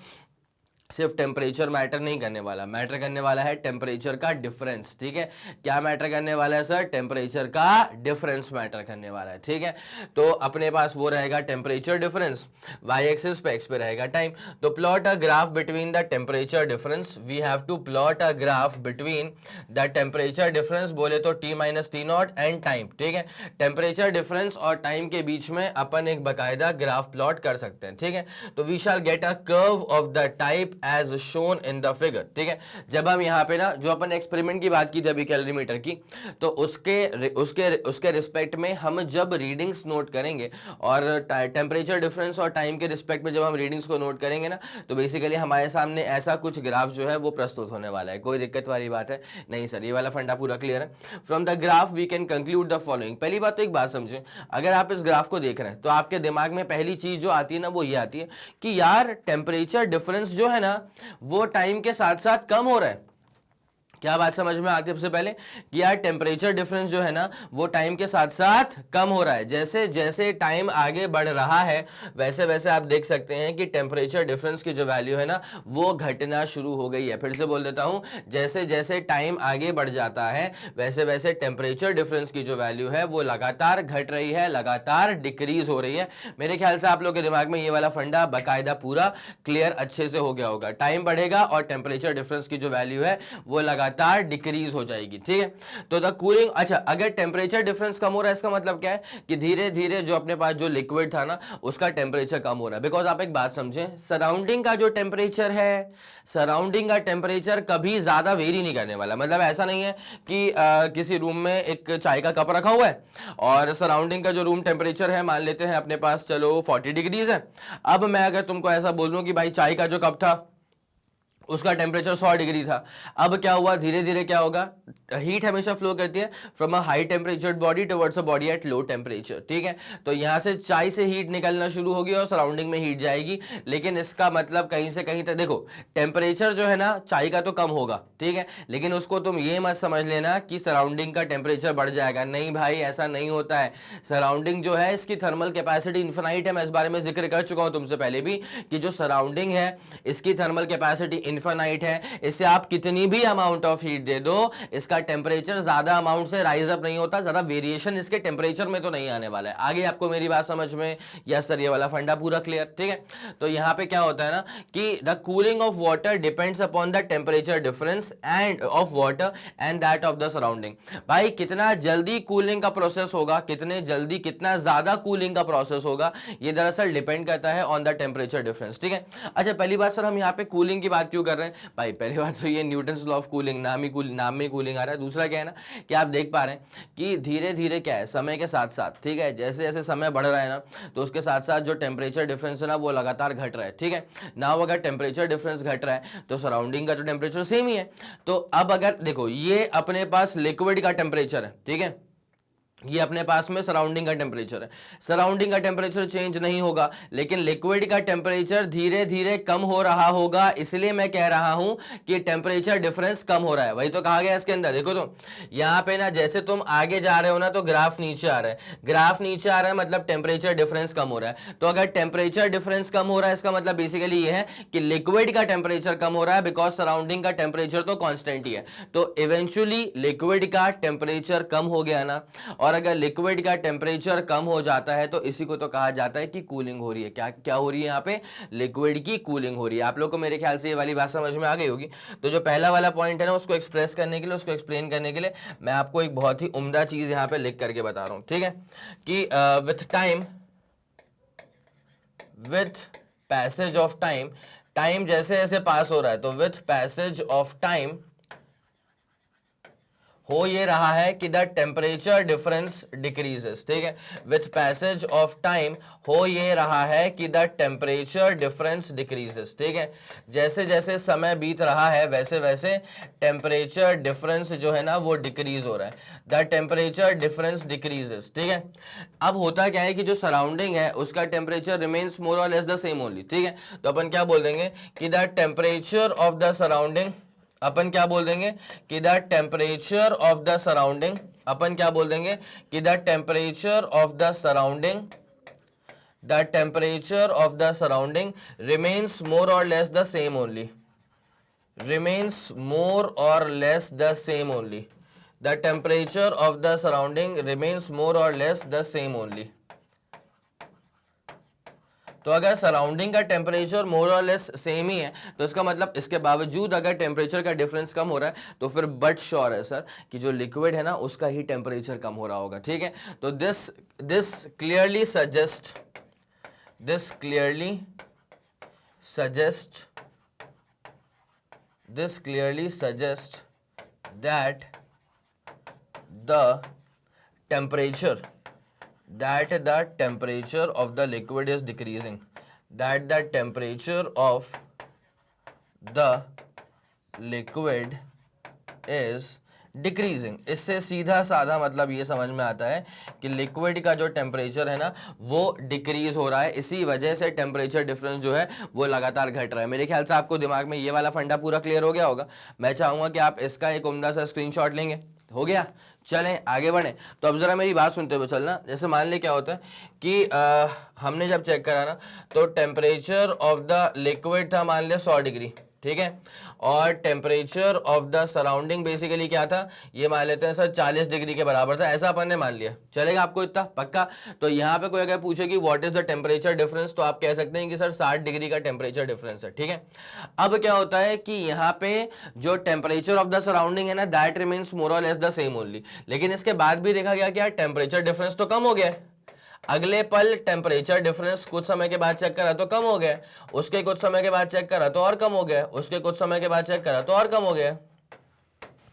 सिर्फ टेम्परेचर मैटर नहीं करने वाला, मैटर करने वाला है टेम्परेचर का डिफरेंस, ठीक है। क्या मैटर करने वाला है सर? टेम्परेचर का डिफरेंस मैटर करने वाला है, ठीक है। तो अपने पास वो रहेगा टेम्परेचर डिफरेंस, वाई एक्सिस पे, एक्स पे रहेगा टाइम। तो plot a graph between the temperature difference, we have to plot a graph between the temperature difference, बोले तो T minus T not and time, ठीक है। टेम्परेचर डिफरेंस और time के बीच में अपन एक बकायदा ग्राफ प्लॉट कर सकते हैं, ठीक है। तो we shall get a curve of the type as shown in the figure, ठीक है। जब हम यहाँ पे ना जो अपन एक्सपेरिमेंट की बात की थी अभी कैलोरीमीटर की, तो उसके रिस्पेक्ट में हम जब रीडिंग्स नोट करेंगे और टेम्परेचर डिफरेंस और टाइम के रिस्पेक्ट में जब हम रीडिंग्स को नोट करेंगे ना, तो बेसिकली हमारे सामने ऐसा कुछ ग्राफ जो है वो प्रस्तुत होने वाला है। कोई दिक्कत वाली बात है नहीं सर, ये वाला फंडा पूरा क्लियर है। From the graph we can conclude the following. पहली बात तो एक बात समझें, अगर आप इस ग्राफ को देख रहे हैं तो आपके दिमाग में पहली चीज जो आती है ना वो ये आती है कि यार टेम्परेचर डिफरेंस जो है ना वो टाइम के साथ साथ कम हो रहा है। क्या बात समझ में आती है? सबसे पहले कि यार टेम्परेचर डिफरेंस जो है ना वो टाइम के साथ साथ कम हो रहा है। जैसे जैसे टाइम आगे बढ़ रहा है वैसे वैसे आप देख सकते हैं कि टेम्परेचर डिफरेंस की जो वैल्यू है ना वो घटना शुरू हो गई है। फिर से बोल देता हूं, जैसे जैसे टाइम आगे बढ़ जाता है वैसे वैसे टेम्परेचर डिफरेंस की जो वैल्यू है वो लगातार घट रही है, लगातार डिक्रीज हो रही है। मेरे ख्याल से आप लोग के दिमाग में ये वाला फंडा बाकायदा पूरा क्लियर अच्छे से हो गया होगा। टाइम बढ़ेगा और टेम्परेचर डिफरेंस की जो वैल्यू है वो लगातार डिक्रीज हो जाएगी, ठीक है। तो द कूलिंग, अच्छा अगर टेम्परेचर डिफरेंस कम हो रहा है इसका मतलब क्या है कि धीरे धीरे जो अपने पास जो लिक्विड था ना उसका टेम्परेचर कम हो रहा है। बिकॉज आप एक बात समझें, सराउंडिंग का जो टेम्परेचर है, सराउंडिंग का टेम्परेचर कभी ज्यादा वेरी नहीं करने वाला। मतलब ऐसा नहीं है कि किसी रूम में एक चाय का कप रखा हुआ है और सराउंडिंग का जो रूम टेम्परेचर है मान लेते हैं अपने पास चलो 40 डिग्रीज है। अब मैं अगर तुमको ऐसा बोल दूं कि भाई चाय का जो कप था उसका टेम्परेचर 100 डिग्री था, अब क्या हुआ धीरे धीरे क्या होगा, हीट हमेशा फ्लो करती है from a high temperature body towards a body at low temperature, ठीक है। तो यहां से चाय से हीट निकलना शुरू होगी और सराउंडिंग में हीट जाएगी। लेकिन इसका मतलब कहीं से कहीं तक देखो टेम्परेचर जो है ना चाय का तो कम होगा, ठीक है, लेकिन उसको तुम ये मत समझ लेना कि सराउंडिंग का टेम्परेचर बढ़ जाएगा। नहीं भाई ऐसा नहीं होता है। सराउंडिंग जो है इसकी थर्मल कैपेसिटी इन्फिनाइट है। मैं इस बारे में जिक्र कर चुका हूं तुमसे पहले भी कि जो सराउंडिंग है इसकी थर्मल कैपेसिटी इनफाइनाइट है। इससे आप कितनी भी अमाउंट ऑफ हीट दे दो इसका टेम्परेचर ज्यादा अमाउंट से राइज अप नहीं होता, ज्यादा वेरिएशन इसके टेम्परेचर में तो नहीं आने वाला है। आगे आपको मेरी बात समझ में? यस सर, ये वाला फंडा पूरा क्लियर, ठीक है। तो यहां पे क्या होता है ना कि the cooling of water depends upon the temperature difference end of water and that of the surrounding. भाई कितना जल्दी कूलिंग का प्रोसेस होगा, कितने जल्दी कितना ज्यादा कूलिंग का प्रोसेस होगा, ये दरअसल डिपेंड करता है ऑन द टेम्परेचर डिफरेंस, ठीक है। अच्छा पहली बात सर हम यहाँ पे कूलिंग की बात क्यों कर रहे हैं? भाई पहली बात तो ये न्यूटन्स लॉ ऑफ कूलिंग, नाम में कूलिंग आ रहा है। दूसरा क्या है ना कि आप देख पा रहे हैं कि धीरे धीरे क्या है समय के साथ साथ, ठीक है, जैसे जैसे समय बढ़ रहा है ना तो उसके साथ साथ जो टेम्परेचर डिफरेंस है ना वो लगातार घट रहा है, ठीक है ना। अगर टेम्परेचर डिफरेंस घट रहा है तो सराउंडिंग का जो टेम्परेचर सेम ही है। तो अब अगर देखो ये अपने पास लिक्विड का टेम्परेचर है, ठीक है, ये अपने पास में सराउंडिंग का टेम्परेचर है। सराउंडिंग का टेम्परेचर चेंज नहीं होगा लेकिन लिक्विड का टेम्परेचर धीरे धीरे कम हो रहा होगा। इसलिए मैं कह रहा हूं कि टेम्परेचर डिफरेंस कम हो रहा है। वही तो कहा गया इसके अंदर। देखो तो यहां पे ना जैसे तुम आगे जा रहे हो ना तो ग्राफ नीचे आ रहा है, ग्राफ नीचे आ रहा है मतलब टेम्परेचर डिफरेंस कम हो रहा है। तो अगर टेम्परेचर डिफरेंस कम हो रहा है इसका मतलब बेसिकली ये है कि लिक्विड का टेम्परेचर कम हो रहा है बिकॉज सराउंडिंग का टेम्परेचर तो कॉन्स्टेंट ही है। तो इवेंचुअली लिक्विड का टेम्परेचर कम हो गया ना, और अगर लिक्विड का टेम्परेचर कम हो जाता है तो इसी को तो कहा जाता है कि कूलिंग हो रही है। क्या क्या हो रही है यहाँ पे? लिक्विड की कूलिंग हो रही है। आप लोग को मेरे ख्याल से ये वाली बात समझ में आ गई होगी। तो जो पहला वाला पॉइंट है ना उसको एक्सप्रेस करने के लिए, उसको एक्सप्लेन करने के लिए मैं आपको एक बहुत ही उम्दा चीज यहाँ पे लिख करके बता रहा हूँ, ठीक है, कि with time, with passage of time, time जैसे जैसे पास हो रहा है तो विथ पैसेज ऑफ टाइम हो ये रहा है कि द टेम्परेचर डिफरेंस डिक्रीजेस, ठीक है, विथ पैसेज ऑफ टाइम हो ये रहा है कि द टेम्परेचर डिफरेंस डिक्रीजेस, ठीक है, जैसे जैसे समय बीत रहा है वैसे वैसे टेम्परेचर डिफरेंस जो है ना वो डिक्रीज हो रहा है, द टेम्परेचर डिफरेंस डिक्रीजेस, ठीक है। अब होता क्या है कि जो सराउंडिंग है उसका टेम्परेचर रिमेन्स मोर और लेस द सेम ओनली, ठीक है, तो अपन क्या बोल देंगे कि the temperature of the surrounding, अपन क्या बोल देंगे कि the temperature of the surrounding, अपन क्या बोल देंगे कि the temperature of the surrounding, the temperature of the surrounding remains more और less the same only, remains more or less the same only, the temperature of the surrounding remains more or less the same only। तो अगर surrounding का temperature मोर और less same ही है तो इसका मतलब इसके बावजूद अगर टेम्परेचर का डिफरेंस कम हो रहा है तो फिर बट श्योर है सर कि जो लिक्विड है ना उसका ही टेम्परेचर कम हो रहा होगा, ठीक है। तो this clearly suggest, this clearly suggest, this clearly suggests that the temperature, that the temperature of the liquid is decreasing, that the temperature of the liquid is decreasing. इससे सीधा साधा मतलब ये समझ में आता है कि लिक्विड का जो टेम्परेचर है ना वो डिक्रीज हो रहा है, इसी वजह से टेम्परेचर डिफरेंस जो है वो लगातार घट रहा है। मेरे ख्याल से आपको दिमाग में ये वाला फंडा पूरा क्लियर हो गया होगा। मैं चाहूंगा कि आप इसका एक उम्दा सा स्क्रीनशॉट लेंगे। हो गया, चलें आगे बढ़ें। तो अब जरा मेरी बात सुनते हुए चलना। जैसे मान ले क्या होता है कि हमने जब चेक करा ना तो टेम्परेचर ऑफ द लिक्विड था मान लिया 100 डिग्री, ठीक है, और temperature of the surrounding basically क्या था, ये मान लेते हैं सर 40 डिग्री के बराबर था, ऐसा अपन ने मान लिया। चलेगा आपको इतना पक्का? तो यहाँ पे कोई अगर पूछे कि what is the temperature difference तो आप कह सकते हैं कि सर 60 डिग्री का टेम्परेचर डिफरेंस है, ठीक है। अब क्या होता है कि यहाँ पे जो टेम्परेचर ऑफ द सराउंडिंग है ना दैट रिमेन्स मोर और लेस द सेम ओनली, लेकिन इसके बाद भी देखा गया कि टेम्परेचर डिफरेंस तो कम हो गया है। अगले पल टेम्परेचर डिफरेंस कुछ समय के बाद चेक करा तो कम हो गया, उसके कुछ समय के बाद चेक करा तो और कम हो गया, उसके कुछ समय के बाद चेक करा तो और कम हो गया,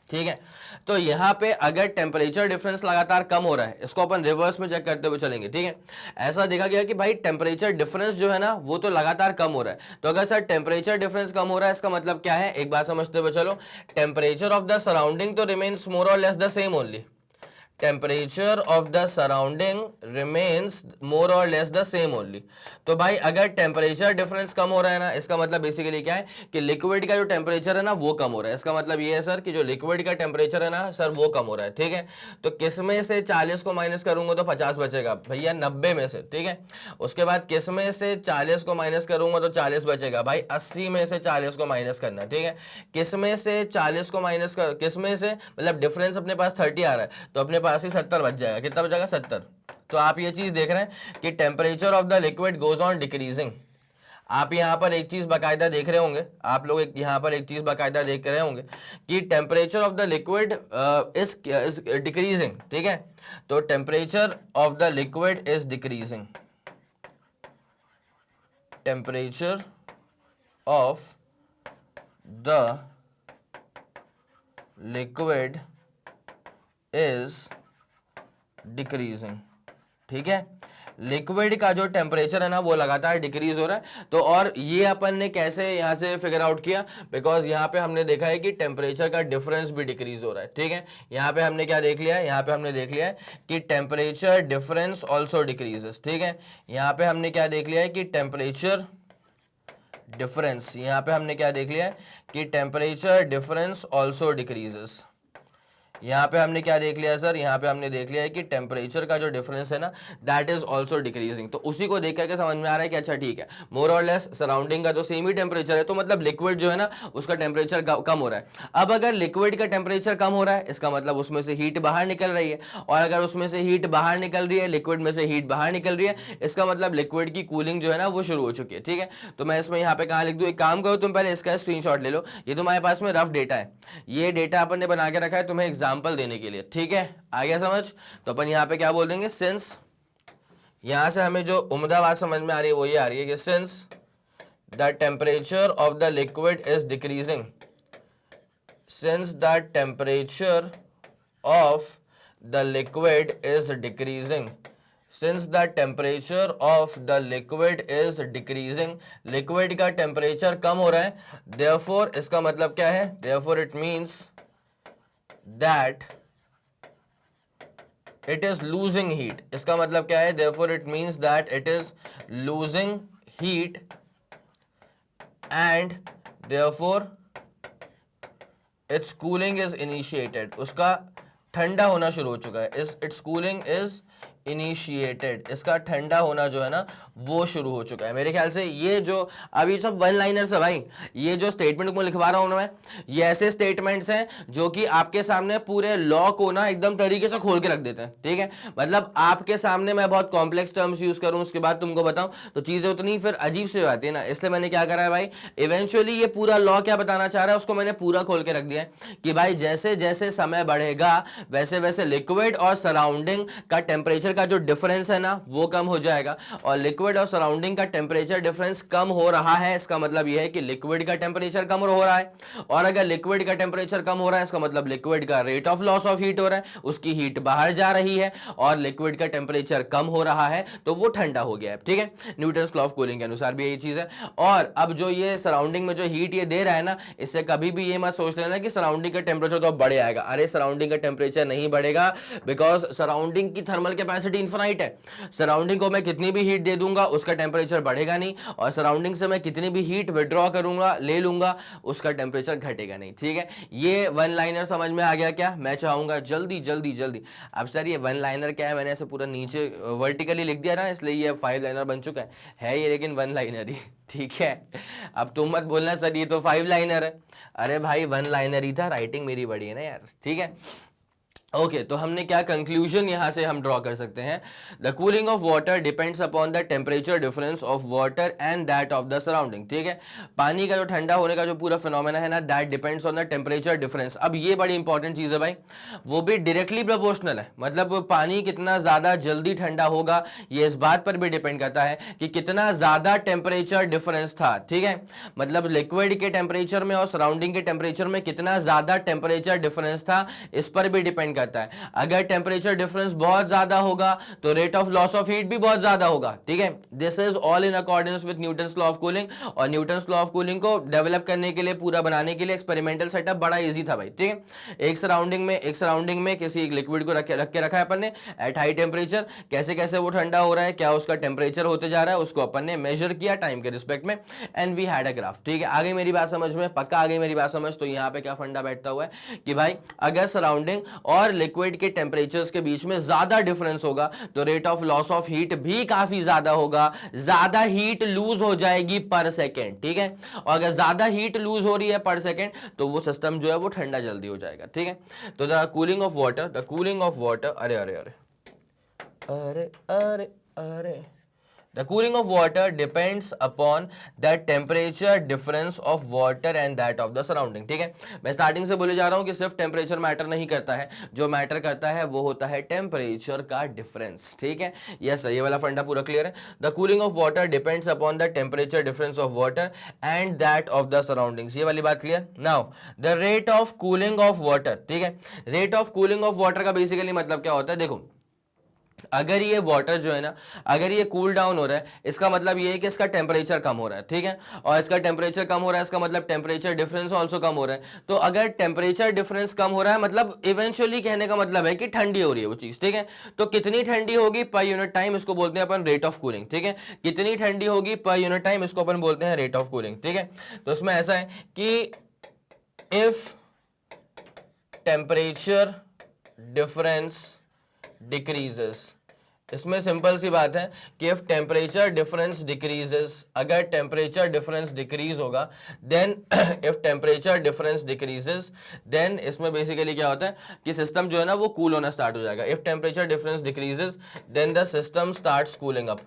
ठीक है। तो यहां पे अगर टेम्परेचर डिफरेंस लगातार कम हो रहा है, इसको अपन रिवर्स में चेक करते हुए चलेंगे, ठीक है। ऐसा देखा गया कि भाई टेम्परेचर डिफरेंस जो है ना वो तो लगातार कम हो रहा है। तो अगर सर टेम्परेचर डिफरेंस कम हो रहा है इसका मतलब क्या है, एक बात समझते हुए चलो, टेम्परेचर ऑफ द सराउंडिंग तो रिमेन्स मोर और less the same only, temperature of the surrounding remains more और लेस द सेम ओनली। तो भाई अगर टेम्परेचर डिफरेंस कम हो रहा है ना इसका मतलब बेसिकली क्या है कि लिक्विड का जो टेम्परेचर है ना वो कम हो रहा है। इसका मतलब ये है सर कि जो लिक्विड का टेम्परेचर है ना सर वो कम हो रहा है, ठीक है। तो किस में से 40 को माइनस करूंगा तो 50 बचेगा भैया 90 में से, ठीक है। उसके बाद किस में से 40 को माइनस करूंगा तो 40 बचेगा भाई 80 में से 40 को माइनस करना, ठीक है। किस में से 40 को माइनस कर, किस में से मतलब डिफरेंस अपने पास 30 आ रहा है तो अपने पास ही 70 बच जाएगा। कितना बचेगा 70। तो आप ये चीज देख रहे हैं कि temperature of the liquid goes on decreasing. आप यहां पर एक चीज बाकायदा देख रहे होंगे, आप लोग यहां पर एक चीज बाकायदा देख रहे होंगे कि temperature of the liquid is decreasing, ठीक है। तो temperature of the liquid is decreasing, temperature of the liquid is decreasing, ठीक है। लिक्विड का जो टेम्परेचर है ना वो लगातार डिक्रीज हो रहा है। तो और ये अपन ने कैसे यहां से फिगर आउट किया, बिकॉज यहां पे हमने देखा है कि टेम्परेचर का डिफरेंस भी डिक्रीज हो रहा है, ठीक है। यहां पे हमने क्या देख लिया है, यहां पे हमने देख लिया है कि टेम्परेचर डिफरेंस ऑल्सो डिक्रीजेस, ठीक है। यहां पे हमने क्या देख लिया है कि टेम्परेचर डिफरेंस, यहां पे हमने क्या देख लिया है कि टेम्परेचर डिफरेंस ऑल्सो डिक्रीजेस। यहाँ पे हमने क्या देख लिया सर, यहाँ पे हमने देख लिया है कि टेम्परेचर का जो डिफरेंस है ना दैट इज ऑल्सो डिक्रीजिंग। तो उसी को देख करके समझ में आ रहा है कि अच्छा ठीक है मोर और लेस सराउंडिंग का तो सेम ही टेम्परेचर है, तो मतलब लिक्विड जो है ना उसका टेम्परेचर कम हो रहा है। अब अगर लिक्विड का टेम्परेचर कम हो रहा है इसका मतलब उसमें से हीट बाहर निकल रही है, और अगर उसमें से हीट बाहर निकल रही है, लिक्विड में से हीट बाहर निकल रही है, इसका मतलब लिक्विड की कूलिंग जो है ना वो शुरू हो चुकी है, ठीक है। तो मैं इसमें यहाँ पे कहाँ लिख दूँ, एक काम करो तुम पहले इसका स्क्रीनशॉट ले लो, ये तुम्हारे पास में रफ डेटा है, ये डेटा अपन ने बना के रखा है तुम्हें एग्जाम्पल देने के लिए, ठीक है। आ गया समझ? तो अपन यहां पे क्या बोल देंगे, सिंस, यहां से हमें जो उम्दा बात समझ में आ रही है वो ये आ रही है कि since the temperature of the liquid is decreasing, since the temperature of the liquid is decreasing, since the temperature of the liquid is decreasing, liquid का temperature कम हो रहा है, therefore इसका मतलब क्या है, therefore it means that it is losing heat. इसका मतलब क्या है, therefore it means that it is losing heat and therefore its cooling is initiated. उसका ठंडा होना शुरू हो चुका है, its cooling is इनिशिएटेड, इसका ठंडा होना जो है ना वो शुरू हो चुका है। मेरे ख्याल से ये जो अभी सब वन लाइनर्स है भाई, ये जो स्टेटमेंट को लिखवा रहा हूं ना मैं, ये ऐसे स्टेटमेंट्स हैं जो कि आपके सामने पूरे लॉ को ना एकदम तरीके से खोल के रख देते हैं, ठीक है। मतलब आपके सामने मैं बहुत कॉम्प्लेक्स टर्म्स यूज करूं, उसके बाद तुमको बताऊं तो चीजें उतनी फिर अजीब से आती है ना, इसलिए मैंने क्या करा है भाई, इवेंचुअली ये पूरा लॉ क्या बताना चाह रहा है उसको मैंने पूरा खोल के रख दिया है कि भाई जैसे जैसे समय बढ़ेगा वैसे वैसे लिक्विड और सराउंडिंग का टेम्परेचर का जो डिफरेंस है ना वो कम हो जाएगा, और लिक्विड और सराउंडिंग का टेम्परेचर डिफरेंस कम हो रहा है, इसका मतलब यह है कि लिक्विड का टेम्परेचर कम हो रहा है, और अगर लिक्विड का टेम्परेचर कम हो रहा है इसका मतलब लिक्विड का rate of loss of heat हो रहा है, उसकी हीट बाहर जा रही है, और लिक्विड का टेम्परेचर कम हो रहा है तो वो ठंडा हो गया है, ठीक है। न्यूटन्स लॉ ऑफ कूलिंग के अनुसार भी यही चीज है। और अब जो ये सराउंडिंग में जो हीट ये दे रहा है ना, इससे कभी भी ये मत सोच लेना कि सराउंडिंग का टेम्परेचर तो बढ़ जाएगा, अरे सराउंडिंग का टेम्परेचर नहीं बढ़ेगा, बिकॉज सराउंडिंग की थर्मल कैपेसिटी इनफाइनाइट है। सराउंडिंग को मैं कितनी भी हीट दे दूंगा उसका टेम्परेचर बढ़ेगा नहीं, और सराउंडिंग से मैं कितनी भी हीट विड्रॉ करूंगा ले लूंगा उसका टेम्परेचर घटेगा नहीं, ठीक है। ये वन लाइनर समझ में आ गया क्या? मैं चाहूंगा जल्दी जल्दी जल्दी। अब सर ये वन लाइनर क्या है, मैंने ऐसे पूरा नीचे वर्टिकली लिख दिया ना, इसलिए ये 5 लाइनर बन चुका है ये लेकिन वन लाइनर ही, ठीक है। अब तुम मत बोलना सर ये तो 5 लाइनर है, अरे भाई वन लाइनर ही था, राइटिंग मेरी बड़ी है ना यार, ठीक है। ओके तो हमने क्या कंक्लूजन यहां से हम ड्रॉ कर सकते हैं, the cooling of water depends upon the temperature difference of water and that of the surrounding, ठीक है। पानी का जो ठंडा होने का जो पूरा फिनोमेना है ना, that depends on the temperature difference. अब ये बड़ी इंपॉर्टेंट चीज है भाई, वो भी डायरेक्टली प्रोपोर्शनल है, मतलब पानी कितना ज्यादा जल्दी ठंडा होगा ये इस बात पर भी डिपेंड करता है कि कितना ज्यादा टेम्परेचर डिफरेंस था, ठीक है। मतलब लिक्विड के टेम्परेचर में और सराउंडिंग के टेम्परेचर में कितना ज्यादा टेम्परेचर डिफरेंस था इस पर भी डिपेंड करता है। अगर टेम्परेचर डिफरेंस बहुत ज्यादा होगा तो rate of loss of heat भी बहुत ज्यादा होगा, ठीक है। This is all in accordance with Newton's law of cooling, और न्यूटन्स लॉ ऑफ कूलिंग को डेवलप करने के लिए, पूरा बनाने के लिए एक्सपेरिमेंटल सेटअप बड़ा इजी था भाई, ठीक है। एक सराउंडिंग में किसी एक लिक्विड को रख के रखा है अपन ने एट हाई टेम्परेचर, कैसे कैसे वो ठंडा हो रहा है, क्या उसका टेम्परेचर होते जा रहा है, उसको अपन ने मेजर किया टाइम के रिस्पेक्ट में, and we had a graph, ठीक है। आगे मेरी बात समझ में, पक्का आगे मेरी बात समझ। तो यहाँ पे क्या फंडा बैठता हुआ है कि भाई अगर सराउंडिंग और लिक्विड के टेम्परेचर्स के बीच में ज्यादा डिफरेंस होगा तो rate of loss of heat भी काफी ज्यादा होगा, ज्यादा हीट लूज हो जाएगी पर सेकेंड, ठीक है। और अगर ज्यादा हीट लूज हो रही है पर सेकेंड तो वो सिस्टम जो है वो ठंडा जल्दी हो जाएगा, ठीक है। तो द कूलिंग ऑफ वाटर अरे अरे अरे अरे अरे अरे The cooling of water depends upon the temperature difference of water and that of the surrounding, ठीक है। मैं स्टार्टिंग से बोले जा रहा हूं कि सिर्फ टेम्परेचर मैटर नहीं करता है, जो मैटर करता है वो होता है टेम्परेचर का डिफरेंस, ठीक है। यस ये वाला फंडा पूरा क्लियर है। The cooling of water depends upon the temperature difference of water and that of the surroundings, ये वाली बात clear. Now the rate of cooling of water, ठीक है। Rate of cooling of water का बेसिकली मतलब क्या होता है, देखो अगर ये वाटर जो है ना, अगर ये कूल डाउन हो रहा है इसका मतलब ये है कि इसका टेम्परेचर कम हो रहा है, ठीक है। और इसका टेम्परेचर कम हो रहा है इसका मतलब टेम्परेचर डिफरेंस आल्सो कम हो रहा है। तो अगर टेम्परेचर डिफरेंस कम हो रहा है मतलब इवेंचुअली कहने का मतलब है कि ठंडी हो रही है वो चीज, ठीक है। तो कितनी ठंडी होगी पर यूनिट टाइम, इसको बोलते हैं अपन रेट ऑफ कूलिंग, ठीक है। कितनी ठंडी होगी पर यूनिट टाइम, इसको अपन बोलते हैं रेट ऑफ कूलिंग, ठीक है। तो इसमें ऐसा है कि इफ टेम्परेचर डिफरेंस डिक्रीजेस, इसमें सिंपल सी बात है कि इफ टेम्परेचर डिफरेंस डिक्रीजेस, अगर टेम्परेचर डिफरेंस डिक्रीज होगा then if temperature difference decreases then इसमें बेसिकली क्या होता है कि सिस्टम जो है ना वो कूल होना स्टार्ट हो जाएगा। If temperature difference decreases then the system starts cooling up,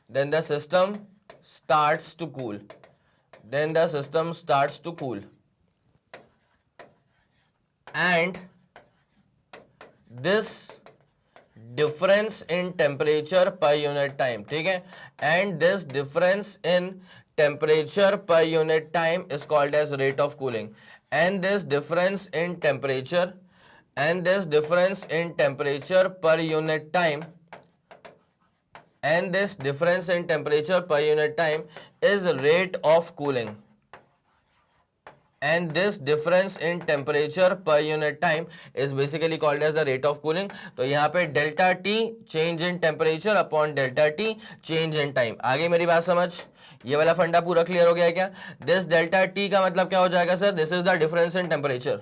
then the system starts to cool, then the system starts to cool and this difference in temperature per unit time, ठीक है। and this difference in temperature per unit time is called as rate of cooling, and this difference in temperature and this difference in temperature per unit time, and this difference in temperature per unit time is rate of cooling, and this difference in temperature per unit time is basically called as the rate of cooling. तो यहाँ पे delta T change in temperature upon delta T change in time. आगे मेरी बात समझ, ये वाला फंडा पूरा क्लियर हो गया है क्या? दिस डेल्टा टी का मतलब क्या हो जाएगा sir? This is the difference in temperature.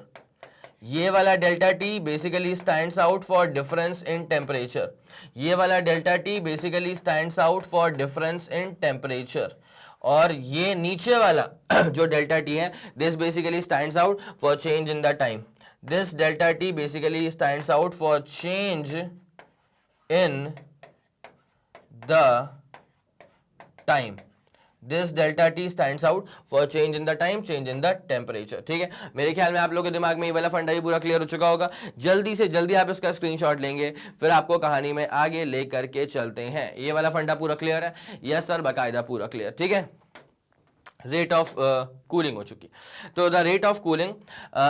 ये वाला delta T basically stands out for difference in temperature. ये वाला delta T basically stands out for difference in temperature. और ये नीचे वाला जो डेल्टा टी है, this basically stands out for change in the time. This delta T basically stands out for change in the time. This delta T stands out for change in the time, change in the temperature. ठीक है, मेरे ख्याल में आप लोगों के दिमाग में ये वाला फंडा ही पूरा क्लियर हो चुका होगा। जल्दी से जल्दी आप इसका स्क्रीनशॉट लेंगे, फिर आपको कहानी में आगे लेकर के चलते हैं। ये वाला फंडा पूरा क्लियर है? यस सर, बाकायदा पूरा क्लियर। ठीक है, रेट ऑफ कूलिंग हो चुकी। तो the rate of cooling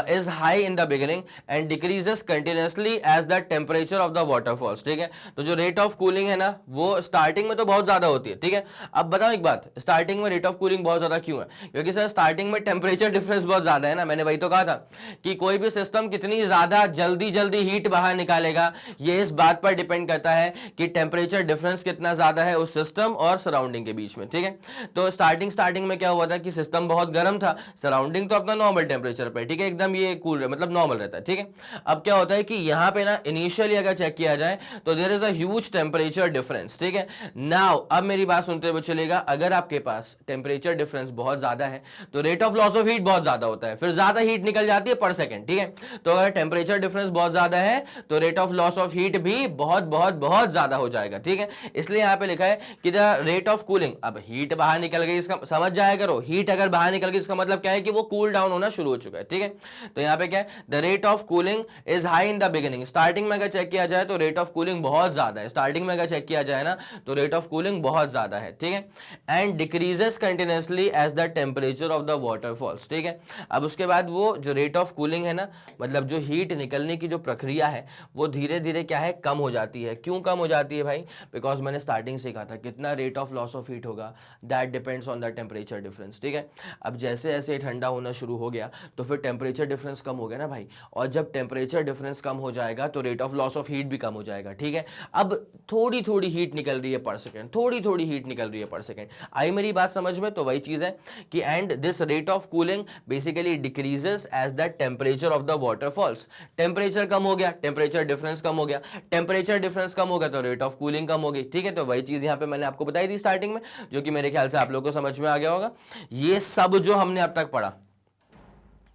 is high in the beginning and decreases continuously as the temperature of the water falls. ठीक है, तो जो रेट ऑफ कूलिंग है ना, वो स्टार्टिंग में तो बहुत ज्यादा होती है। ठीक है, अब बताओ एक बात, स्टार्टिंग में रेट ऑफ कूलिंग बहुत ज्यादा क्यों है? क्योंकि सर स्टार्टिंग में टेम्परेचर डिफरेंस बहुत ज्यादा है ना। मैंने वही तो कहा था कि कोई भी सिस्टम कितनी ज्यादा जल्दी जल्दी हीट बाहर निकालेगा, ये इस बात पर डिपेंड करता है कि टेम्परेचर डिफरेंस कितना ज्यादा है उस सिस्टम और सराउंडिंग के बीच में। ठीक है, तो स्टार्टिंग में क्या हुआ था कि सिस्टम बहुत गर्म था, सराउंडिंग तो अपना नॉर्मल टेम्परेचर पे, ठीक है, एकदम ये कूल मतलब नॉर्मल रहता है। ठीक है, अब क्या होता है कि यहाँ पे ना इनिशियली अगर चेक किया जाए तो there is a huge temperature difference. ठीक है, नाउ अब मेरी बात सुनते हुए चलेगा, अगर आपके पास टेम्परेचर डिफरेंस बहुत ज्यादा है तो rate of loss of heat बहुत ज्यादा होता है, फिर ज्यादा हीट निकल जाती है पर सेकेंड। ठीक है, तो अगर टेम्परेचर डिफरेंस बहुत ज्यादा है तो rate of loss of heat भी बहुत बहुत बहुत ज्यादा हो जाएगा। ठीक है, इसलिए यहाँ पे लिखा है कि द रेट ऑफ कूलिंग, अब हीट बाहर निकल गई, इसका समझ जाया करो, हीट अगर बाहर निकल गई इसका मतलब क्या है कि वो कूल डाउन होना शुरू हो चुका है। ठीक है, तो यहाँ पे क्या है, the rate of cooling is high in the beginning. Starting में अगर चेक किया जाए तो रेट ऑफ कूलिंग बहुत ज्यादा है, स्टार्टिंग में अगर चेक किया जाए ना तो रेट ऑफ कूलिंग बहुत ज्यादा है। ठीक है, and decreases continuously as the temperature of the water falls. ठीक है, अब उसके बाद वो जो रेट ऑफ कूलिंग है ना, मतलब जो हीट निकलने की जो प्रक्रिया है वो धीरे धीरे क्या है, कम हो जाती है। क्यों कम हो जाती है भाई? बिकॉज मैंने स्टार्टिंग से कहा था कितना rate of loss of heat होगा, that depends on the temperature difference. ठीक है, अब जैसे जैसे ठंडा होना शुरू हो गया तो फिर टेम्परेचर डिफरेंस कम हो गया ना भाई, और जब टेम्परेचर डिफरेंस कम हो जाएगा तो rate of loss of heat भी कम हो जाएगा। ठीक है, अब थोड़ी थोड़ी हीट निकल रही है पर सेकेंड, थोड़ी थोड़ी हीट निकल रही है पर सेकेंड। आई मेरी बात समझ में? तो वही चीज है कि and this rate of cooling basically decreases as the temperature of the waterfalls. Temperature कम हो गया, टेम्परेचर डिफरेंस कम हो गया, टेम्परेचर डिफरेंस कम हो गया तो रेट ऑफ कूलिंग कम हो गई। ठीक है, तो वही चीज यहाँ पे मैंने आपको बताई थी स्टार्टिंग में, जो कि मेरे ख्याल से आप लोगों को समझ में आ गया होगा। ये सब जो हमने अब तक पढ़ा,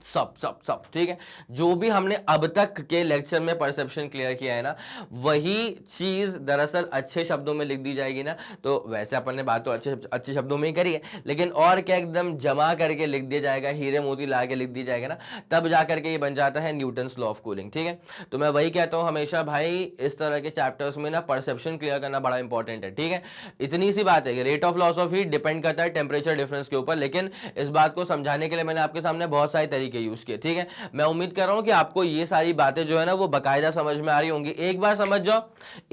सब सब सब ठीक है, जो भी हमने अब तक के लेक्चर में परसेप्शन क्लियर किया है ना, वही चीज दरअसल अच्छे शब्दों में लिख दी जाएगी ना। तो वैसे अपन ने बात तो अच्छे शब्दों में ही करी है, लेकिन और क्या एकदम जमा करके लिख दिया जाएगा, हीरे मोती ला के लिख दिया जाएगा ना, तब जा करके ये बन जाता है न्यूटन्स लॉ ऑफ कूलिंग। ठीक है, तो मैं वही कहता हूं हमेशा भाई, इस तरह के चैप्टर्स में ना परसेप्शन क्लियर करना बड़ा इंपॉर्टेंट है। ठीक है, इतनी सी बात है कि rate of loss of heat depend करता है टेम्परेचर डिफरेंस के ऊपर, लेकिन इस बात को समझाने के लिए मैंने आपके सामने बहुत सारे तरीके यूज किए। ठीक है, मैं उम्मीद कर रहा हूं कि आपको ये सारी बातें जो है ना वो बकायदा समझ में आ रही होंगी। एक बार समझ जाओ,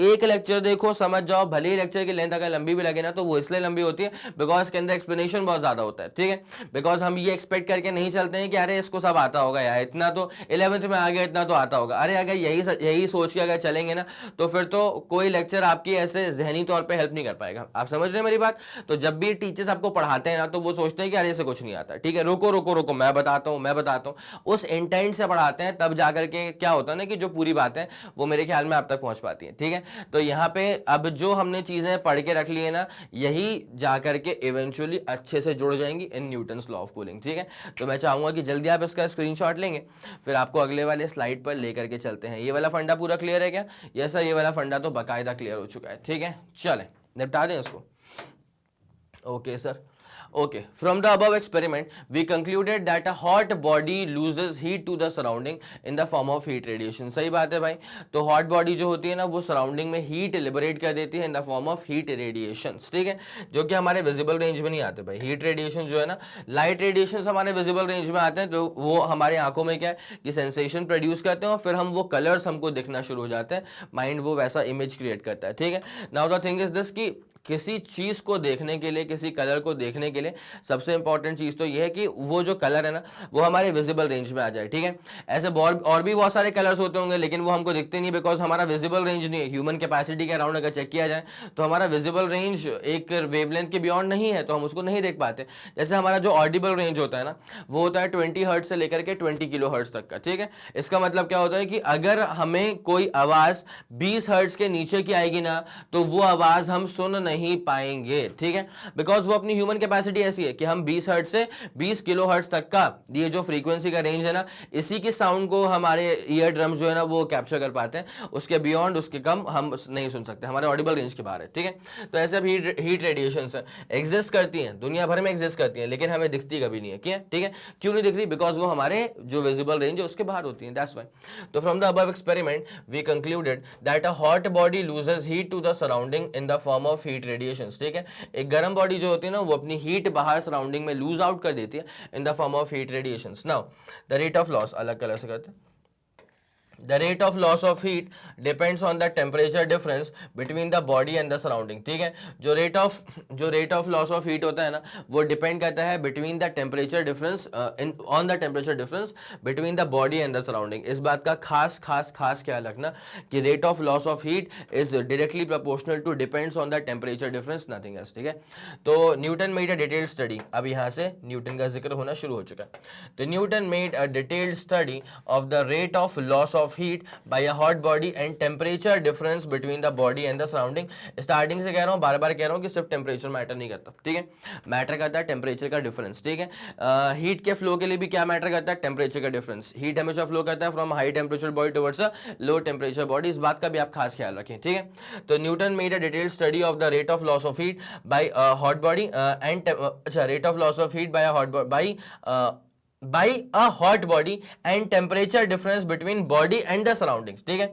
एक लेक्चर देखो, समझ जाओ, भले ही लेक्चर की लेंथ अगर लंबी भी लगे ना तो वो इसलिए लंबी होती है बिकॉज के अंदर एक्सप्लेनेशन बहुत ज्यादा होता है। ठीक है, बिकॉज हम ये एक्सपेक्ट करके नहीं चलते हैं कि अरे इसको सब आता होगा यार, इतना तो 11th में आ गया, इतना तो आता होगा। अरे अगर यही सोच के अगर चलेंगे ना तो फिर तो कोई लेक्चर आपकी ऐसे जहनी तौर पर हेल्प नहीं कर पाएगा। आप समझ रहे हैं मेरी बात? तो जब भी टीचर्स आपको पढ़ाते हैं ना तो वो सोचते हैं कि अरे इसे कुछ नहीं आता। ठीक है, रुको रुको रुको, मैं बताता हूं, उस इंटेंट से पढ़ाते हैं, तब जाकर के क्या होता है ना कि जो पूरी बात है वो मेरे ख्याल में आप तक पहुंच पाती है। ठीक है, तो यहाँ पे अब जो हमने चीजें पढ़ के रख ली है ना, यही जाकर के इवेंचुअली अच्छे से जुड़ जाएंगी इन न्यूटन्स लॉ ऑफ कूलिंग। ठीक है, तो मैं चाहूंगा कि जल्दी आप इसका स्क्रीनशॉट लेंगे, फिर आपको अगले वाले स्लाइड पर लेकर के चलते हैं। ये वाला फंडा पूरा क्लियर है क्या? यस सर, ये वाला फंडा तो बाकायदा क्लियर हो चुका है। ठीक है, चलें निपटा दें इसको। Okay, sir. Okay, from the above experiment, we concluded that a hot body loses heat to the surrounding in the form of heat radiation. सही बात है भाई. तो hot body जो होती है ना वो surrounding में heat liberate कर देती है in the form of heat radiations. ठीक है, जो कि हमारे visible range में नहीं आते भाई. heat radiation जो है ना, light radiations हमारे visible range में आते हैं, तो वो हमारे आंखों में क्या है कि sensation produce करते हैं और फिर हम वो colors हमको दिखना शुरू हो जाते हैं. माइंड वो वैसा image create करता है. ठीक है, now the thing is this कि किसी चीज को देखने के लिए, किसी कलर को देखने के लिए सबसे इंपॉर्टेंट चीज तो ये है कि वो जो कलर है ना वो हमारे विजिबल रेंज में आ जाए. ठीक है, ऐसे और भी बहुत सारे कलर्स होते होंगे लेकिन वो हमको दिखते नहीं बिकॉज हमारा विजिबल रेंज नहीं है. ह्यूमन कैपेसिटी के अराउंड अगर चेक किया जाए तो हमारा विजिबल रेंज एक वेवलेंथ के बियॉन्ड नहीं है, तो हम उसको नहीं देख पाते. जैसे हमारा जो ऑडिबल रेंज होता है ना वो होता है 20 हर्ट्ज से लेकर के 20 किलो हर्ट्ज तक का. ठीक है, इसका मतलब क्या होता है कि अगर हमें कोई आवाज 20 हर्ट्ज के नीचे की आएगी ना तो वो आवाज हम सुन नहीं पाएंगे. ठीक है, बिकॉज वो अपनी ह्यूमन कैपेसिटी ऐसी है कि हम 20 हर्ट्ज से 20 किलो हर्ट्ज तक का ये जो फ्रीक्वेंसी का रेंज है ना इसी की साउंड को हमारे ईयर ड्रम्स जो है ना वो कैप्चर कर पाते हैं. उसके बियॉन्ड, उसके कम हम नहीं सुन सकते, हमारे ऑडिबल रेंज के बाहर है. ठीक है, तो ऐसे अब हीट रेडिएशन एग्जिस्ट करती हैं, दुनिया भर में एग्जिस्ट करती हैं, लेकिन हमें दिखती कभी नहीं है. क्या? ठीक है, क्यों नहीं दिख रही? बिकॉज वो हमारे जो विजिबल रेंज है उसके बाहर होती है. That's why. तो from the above experiment we concluded that a hot body loses heat to the surrounding in the form of heat radiations. ठीक है, एक गर्म बॉडी जो होती है ना वो अपनी हीट बाहर सराउंडिंग में लूज आउट कर देती है इन the form of heat radiations. Now the rate of loss अलग कलर से करते हैं. The rate of loss of heat depends on the temperature difference between the body and the surrounding. ठीक है, जो rate of loss of heat होता है ना वो depend करता है between the temperature difference on the temperature difference between the body and the surrounding. इस बात का खास ख्याल रखना कि rate of loss of heat is directly proportional to depends on the temperature difference, nothing else. ठीक है, तो Newton made a detailed study. अब यहाँ से न्यूटन का जिक्र होना शुरू हो चुका है. तो Newton made a detailed study of the rate of loss of heat by a hot body and temperature difference between the body and the surrounding. Starting से कह रहा हूँ, बार बार कह रहा हूँ कि सिर्फ टेम्परेचर मैटर नहीं करता. ठीक है, मैटर करता है टेम्परेचर का डिफरेंस. ठीक है, हीट के फ्लो के लिए भी क्या मैटर करता है? टेम्परेचर का डिफरेंस. हीट हमेशा फ्लो करता है from high temperature body towards a low temperature body. इस बात का भी आप खास ख्याल रखें. ठीक है, तो Newton made a detailed study of the rate of loss of heat by hot body and rate of loss of heat bye by a hot body and temperature difference between body and the surroundings. ठीक है,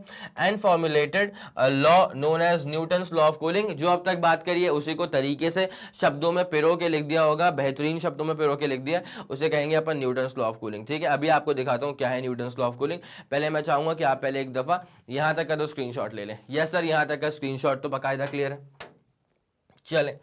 and formulated a law known as Newton's law of cooling. जो अब तक बात करी है उसी को तरीके से शब्दों में पिरो के लिख दिया होगा, बेहतरीन शब्दों में पिरो के लिख दिया, उसे कहेंगे अपन न्यूटन्स लॉ ऑफ कूलिंग. ठीक है, अभी आपको दिखाता हूँ क्या है न्यूटन्स लॉ ऑफ कूलिंग. पहले मैं चाहूंगा कि आप पहले एक दफा यहाँ तक का तो स्क्रीनशॉट ले लें. यस सर, यहाँ तक का स्क्रीनशॉट तो बाकायदा क्लियर है. चलें,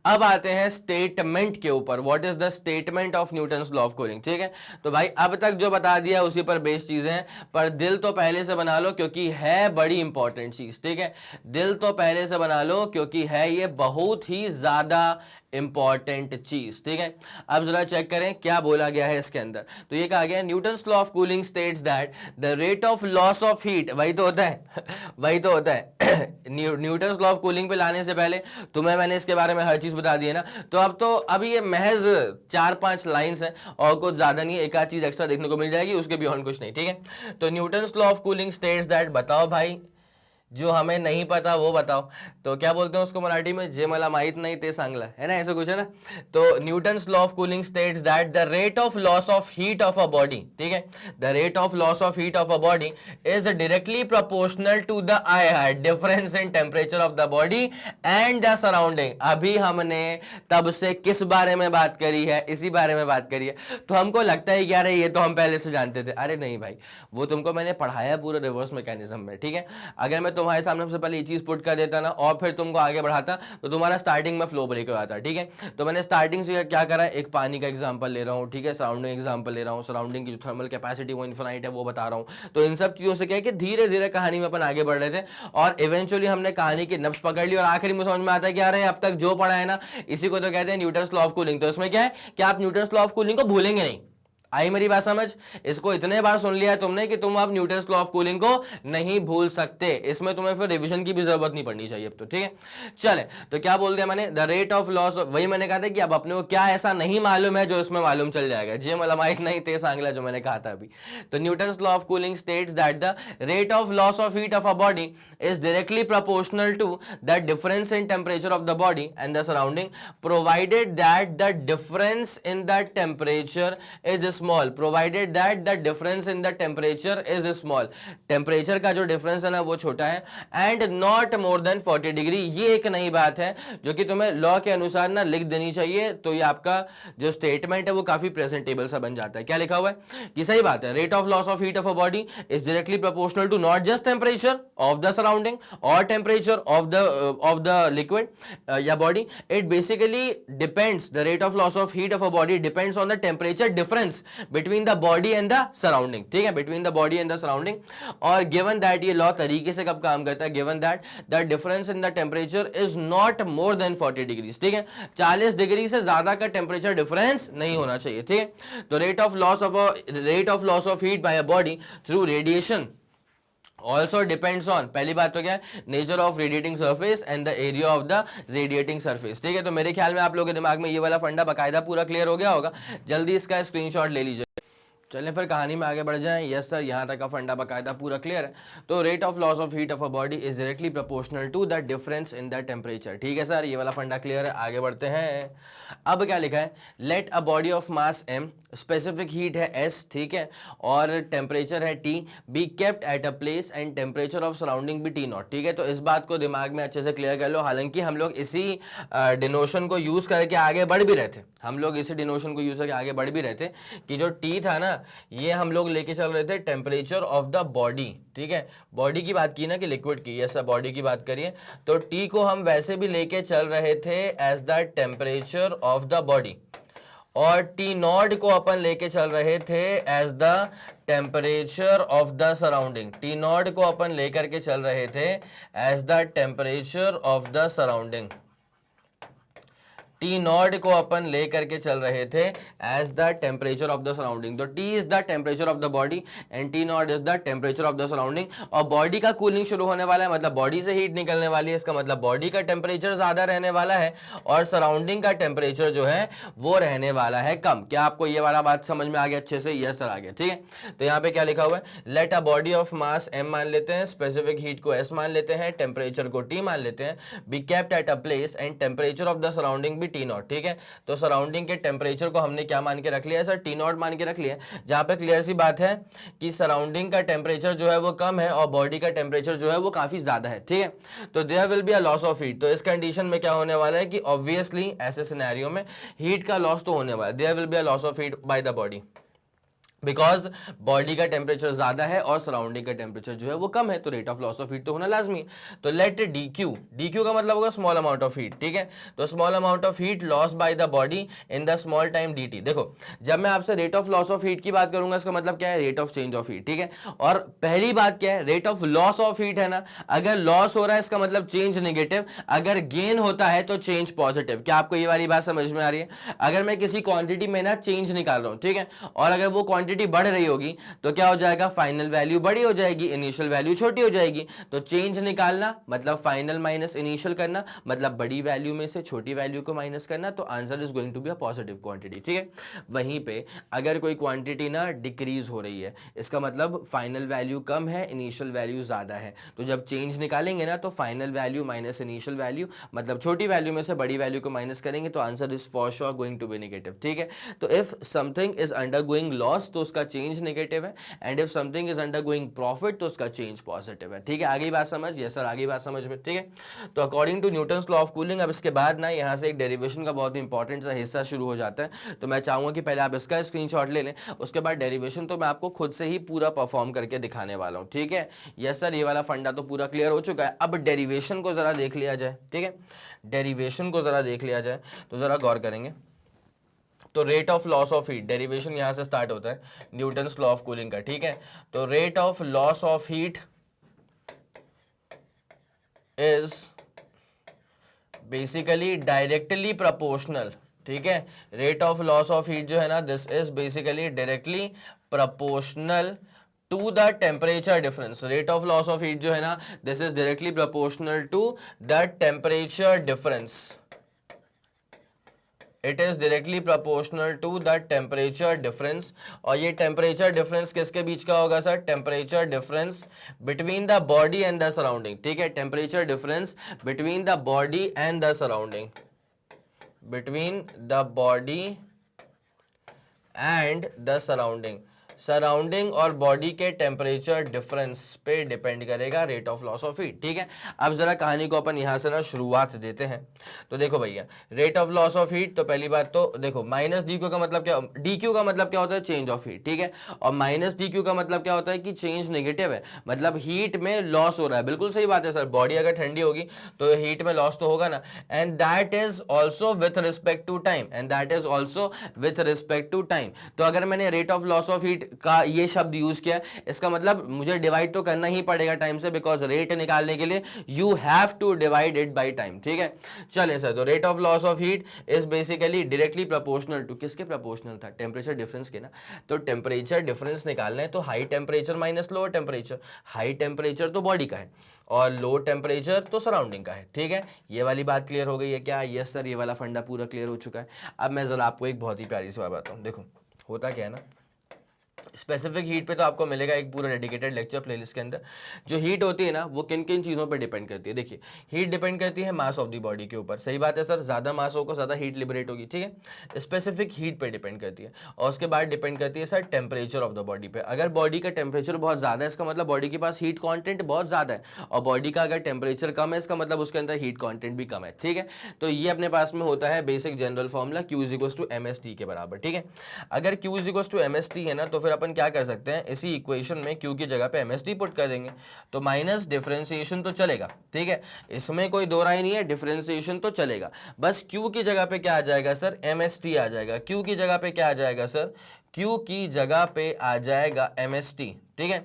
अब आते हैं स्टेटमेंट के ऊपर. What is the statement of Newton's law of cooling. ठीक है, तो भाई अब तक जो बता दिया उसी पर बेस चीजें हैं, पर दिल तो पहले से बना लो क्योंकि है बड़ी इंपॉर्टेंट चीज. ठीक है, दिल तो पहले से बना लो क्योंकि है ये बहुत ही ज्यादा इंपॉर्टेंट चीज. ठीक है, अब जरा चेक करें क्या बोला गया है इसके अंदर. तो ये कहा गया Newton's law of cooling states that the rate of loss of heat, वही तो होता है वही तो होता है न्यूटन्स लॉ ऑफ कूलिंग पे लाने से पहले तुम्हें मैंने इसके बारे में हर चीज बता दी है ना. तो अभी ये महज 4-5 लाइंस हैं और कुछ ज्यादा नहीं है. एक आध चीज एक्स्ट्रा देखने को मिल जाएगी, उसके बियॉन्ड कुछ नहीं. ठीक है, तो Newton's law of cooling states that, बताओ भाई जो हमें नहीं पता वो बताओ. तो क्या बोलते हैं उसको मराठी में? जे मला माहित नहीं ते सांगला, है ना, ऐसा कुछ है ना. तो Newton's law of cooling states that the rate of loss of heat of a body, ठीक है, the rate of loss of heat of a body is directly proportional to the difference in temperature of the body and the surrounding. अभी हमने तब से किस बारे में बात करी है? इसी बारे में बात करी है. तो हमको लगता है कि यार ये तो हम पहले से जानते थे. अरे नहीं भाई, वो तुमको मैंने पढ़ाया पूरे रिवर्स मैकेनिज्म में. ठीक है, अगर मैं तुम्हारे सामने सबसे पहले ये चीज पुट कर देता ना और फिर तुमको आगे बढ़ाता तो तुम्हारा स्टार्टिंग में फ्लो ब्रेक हो जाता. ठीक है, तो मैंने स्टार्टिंग से क्या करा, एक पानी का एग्जांपल ले रहा हूँ. ठीक है, सराउंडिंग एग्जांपल ले रहा हूँ, सराउंडिंग की जो थर्मल कैपेसिटी वो इनफिनाइट है वो बता रहा हूँ. तो इन सब चीजों से क्या है कि धीरे धीरे कहानी में अपन आगे बढ़ रहे थे और इवेंचुअली हमने कहानी की नब्ज पकड़ ली और आखिरी में समझ में आता है कि यार अब तक जो पढ़ा है ना इसी को तो कहते हैं न्यूटन्स लॉ ऑफ कूलिंग. तो इसमें क्या है कि आप न्यूटन्स लॉ ऑफ कूलिंग को भूलेंगे नहीं. आई मेरी बात समझ? इसको इतने बार सुन लिया है तुमने कि तुम अब न्यूटन्स लॉ ऑफ कूलिंग को नहीं भूल सकते, इसमें तुम्हें फिर रिवीजन की भी जरूरत नहीं पड़नी चाहिए अब तो, ठीक है। चले, तो क्या बोल दिया मैंने, द रेट ऑफ लॉस, वही मैंने कहा था कि अब अपने को क्या ऐसा नहीं मालूम है जो इसमें मालूम चल जाएगा, जे मतलब इतना ही तेज आंगला जो मैंने कहा था अभी। तो Newton's law of cooling states that the rate of loss of heat of a body is directly proportional to the difference in temperature of the body and the surrounding, provided that the difference in the temperature is small, provided that the difference in the temperature is small, temperature का जो difference है ना वो छोटा है, and not more than 40 degree. ये एक नई बात है जो कि तुम्हें लॉ के अनुसार ना लिख देनी चाहिए, तो ये आपका जो स्टेटमेंट है वो काफी प्रेजेंटेबल सा बन जाता है। क्या लिखा हुआ है कि सही बात है, rate of loss of heat of a body is directly proportional to not just temperature of the surrounding or temperature of the liquid या body, it basically depends, the rate of loss of heat of a body depends on the temperature difference between the body and the surrounding, ठीक है, between the body and the surrounding। और given that, ये law तरीके से कब काम करता है, given that the difference in the temperature is not more than 40 degrees, ठीक है, 40 डिग्री से ज्यादा का टेम्परेचर डिफरेंस नहीं होना चाहिए, ठीक है। तो rate of loss of heat bye a body through radiation also depends on, पहली बात तो क्या है, nature of radiating surface and the area of the radiating surface, ठीक है। तो मेरे ख्याल में आप लोगों के दिमाग में ये वाला फंडा बकायदा पूरा क्लियर हो गया होगा, जल्दी इसका स्क्रीनशॉट ले लीजिए। चलें फिर कहानी में आगे बढ़ जाएं। यस सर, यहाँ तक का फंडा बकायदा पूरा क्लियर है। तो rate of loss of heat of a body is directly proportional to the difference in the temperature, ठीक है सर, ये वाला फंडा क्लियर है। आगे बढ़ते हैं। अब क्या लिखा है, let a body of mass m, specific heat है s, ठीक है, और टेम्परेचर है t, be kept at a place and temperature of surrounding be T0, ठीक है। तो इस बात को दिमाग में अच्छे से क्लियर कर लो। हालांकि हम लोग इसी डिनोशन को यूज करके आगे बढ़ भी रहे थे, हम लोग इसी डिनोशन को यूज करके आगे बढ़ भी रहे थे कि जो t था ना, ये हम लोग लेके चल रहे थे टेम्परेचर ऑफ द बॉडी, ठीक है। बॉडी की बात की ना कि लिक्विड की, यस सर, बॉडी की बात करिए तो t को हम वैसे भी लेके चल रहे थे as the temperature of the body, और टी नॉट को अपन लेके चल रहे थे as the temperature of the surrounding, T nought को अपन लेकर के चल रहे थे as the temperature of the surrounding, T nought को अपन लेकर के चल रहे थे as the temperature of the surrounding. तो T is the temperature of the body and T not is the temperature of the surrounding. और बॉडी का कूलिंग शुरू होने वाला है, मतलब बॉडी से हीट निकलने वाली है, इसका मतलब बॉडी का टेम्परेचर ज्यादा रहने वाला है और सराउंडिंग का टेम्परेचर जो है वो रहने वाला है कम। क्या आपको ये वाला बात समझ में आ गया अच्छे से? यस सर, आ गया, ठीक है। तो यहाँ पे क्या लिखा हुआ है, let a body of mass m मान लेते हैं, स्पेसिफिक हीट को s मान लेते हैं, टेम्परेचर को t मान लेते हैं, be kept at a place and temperature of the surrounding be T0, ठीक है। तो सराउंडिंग के टेम्परेचर को हमने क्या मान के रख लिया सर? T0 मान के रख लिया, जहां पे क्लियर सी बात है कि सराउंडिंग का टेम्परेचर जो है वो कम है और बॉडी का टेम्परेचर जो है वो काफी ज्यादा है, ठीक है। तो there will be a loss of heat. तो इस कंडीशन में क्या होने वाला है कि ऑब्वियसली ऐसे सिनेरियो में हीट का लॉस तो होने वाला है, there will be a loss of heat by the body, because body का टेम्परेचर ज्यादा है और सराउंडिंग का टेम्परेचर जो है वो कम है, तो rate of loss of heat तो होना लाजमी है। तो let d Q, d Q का मतलब होगा स्मॉल अमाउंट ऑफ हीट, ठीक है। तो small amount of heat loss by the body in the small time D T. देखो, जब मैं आपसे rate of loss of heat की बात करूंगा, इसका मतलब क्या है? Rate of change of heat, ठीक है। और पहली बात क्या है, rate of loss of heat है ना, अगर लॉस हो रहा है इसका मतलब चेंज नेगेटिव, अगर गेन होता है तो चेंज पॉजिटिव। क्या आपको ये वाली बात समझ में आ रही है? अगर मैं किसी क्वांटिटी में ना चेंज निकाल रहा हूं, ठीक है, और अगर वो क्वांटिटी बढ़ रही होगी तो क्या हो जाएगा? फाइनल वैल्यू बड़ी हो जाएगी, इनिशियल वैल्यू छोटी हो जाएगी। तो चेंज निकालना मतलब फाइनल माइनस इनिशियल करना, मतलब बड़ी वैल्यू में से छोटी वैल्यू को माइनस करना, तो answer is going to be a positive quantity, ठीक है। वहीं पे अगर कोई क्वांटिटी ना डिक्रीज हो रही है, इसका मतलब फाइनल वैल्यू कम है, इनिशियल वैल्यू ज्यादा है, तो जब चेंज निकालेंगे ना तो final value minus initial value, मतलब छोटी वैल्यू में से बड़ी वैल्यू को माइनस करेंगे तो answer is for sure going to be negative, ठीक है। तो if something is undergoing loss तो उसका चेंज नेगेटिव है, and if something is undergoing profit तो उसका चेंज पॉजिटिव है, ठीक है। आगे बात समझ? यस सर, आगे बात समझ में, ठीक है। तो according to Newton's law of cooling, अब इसके बाद ना यहाँ से एक डेरिवेशन का बहुत इंपॉर्टेंट सा हिस्सा शुरू हो जाता है, तो मैं चाहूंगा कि पहले आप इसका स्क्रीनशॉट ले लें, उसके बाद डेरिवेशन तो मैं आपको खुद से ही पूरा परफॉर्म करके दिखाने वाला हूँ, ठीक है। यस सर, ये वाला फंडा तो पूरा क्लियर हो चुका है। अब डेरिवेशन को जरा देख लिया जाए, ठीक है, डेरिवेशन को जरा देख लिया जाए तो जरा गौर करेंगे। तो rate of loss of heat, derivation यहां से स्टार्ट होता है न्यूटन्स लॉ ऑफ कूलिंग का, ठीक है। तो rate of loss of heat is basically directly proportional, ठीक है, rate of loss of heat जो है ना, this is basically directly proportional to the temperature difference. Rate of loss of heat जो है ना, this is directly proportional to the temperature difference. It is directly proportional to the temperature difference. और ये temperature difference किसके बीच का होगा sir? Temperature difference between the body and the surrounding. ठीक है, temperature difference between the body and the surrounding, between the body and the surrounding. Surrounding और body के टेम्परेचर डिफरेंस पे डिपेंड करेगा rate of loss of heat. ठीक है, अब जरा कहानी को अपन यहां से ना शुरुआत देते हैं। तो देखो भैया, rate of loss of heat, तो पहली बात तो देखो माइनस डी क्यू का मतलब क्या, डी क्यू का मतलब क्या होता है? Change of heat. ठीक है, और माइनस डी क्यू का मतलब क्या होता है कि चेंज नेगेटिव है, मतलब हीट में लॉस हो रहा है। बिल्कुल सही बात है सर, बॉडी अगर ठंडी होगी तो हीट में लॉस तो होगा ना। And that is also with respect to time, and that is also with respect to time. तो अगर मैंने rate of loss of heat का ये शब्द यूज किया, इसका मतलब मुझे डिवाइड तो करना ही पड़ेगा टाइम से, बिकॉज रेट निकालने के लिए you have to divide it by time. ठीक है, चलिए सर, तो rate of loss of heat is basically directly proportional to, किसके प्रोपोर्शनल था? टेम्परेचर डिफरेंस के ना। तो टेम्परेचर डिफरेंस निकालना है तो high temperature minus lower temperature. High temperature तो बॉडी का है और लो टेम्परेचर तो सराउंडिंग का है। ठीक है, ये वाली बात क्लियर हो गई है क्या? यस सर, ये वाला फंडा पूरा क्लियर हो चुका है। अब मैं जरा आपको एक बहुत ही प्यारी सी बात बताऊं। देखो होता क्या है ना, स्पेसिफिक हीट पे तो आपको मिलेगा एक पूरा डेडिकेटेड लेक्चर प्लेलिस्ट के अंदर। जो हीट होती है ना, वो किन किन चीज़ों पे डिपेंड करती है? देखिए, हीट डिपेंड करती है मास ऑफ द बॉडी के ऊपर। सही बात है सर, ज़्यादा मास होगा ज़्यादा हीट लिबरेट होगी। ठीक है, स्पेसिफिक हीट पे डिपेंड करती है। और उसके बाद डिपेंड करती है sir temperature of the body पे। अगर बॉडी का टेम्परेचर बहुत ज़्यादा है, इसका मतलब बॉडी के पास हीट कॉन्टेंट बहुत ज़्यादा है, और बॉडी का अगर टेम्परेचर कम है, इसका मतलब उसके अंदर हीट कॉन्टेंट भी कम है। ठीक है, तो ये अपने पास में होता है basic general formula, Q is equals to MST के बराबर। ठीक है, अगर Q is equals to MST है ना, तो फिर अपन क्या कर सकते हैं, इसी इक्वेशन में Q की जगह पे MST पुट कर देंगे, तो माइनस डिफरेंशिएशन तो चलेगा। ठीक है, इसमें कोई दो राय नहीं है, डिफरेंशिएशन तो चलेगा। बस Q की जगह पे क्या आ जाएगा सर? MST आ जाएगा। Q की जगह पे क्या आ जाएगा सर? Q की जगह पे आ जाएगा MST। ठीक है,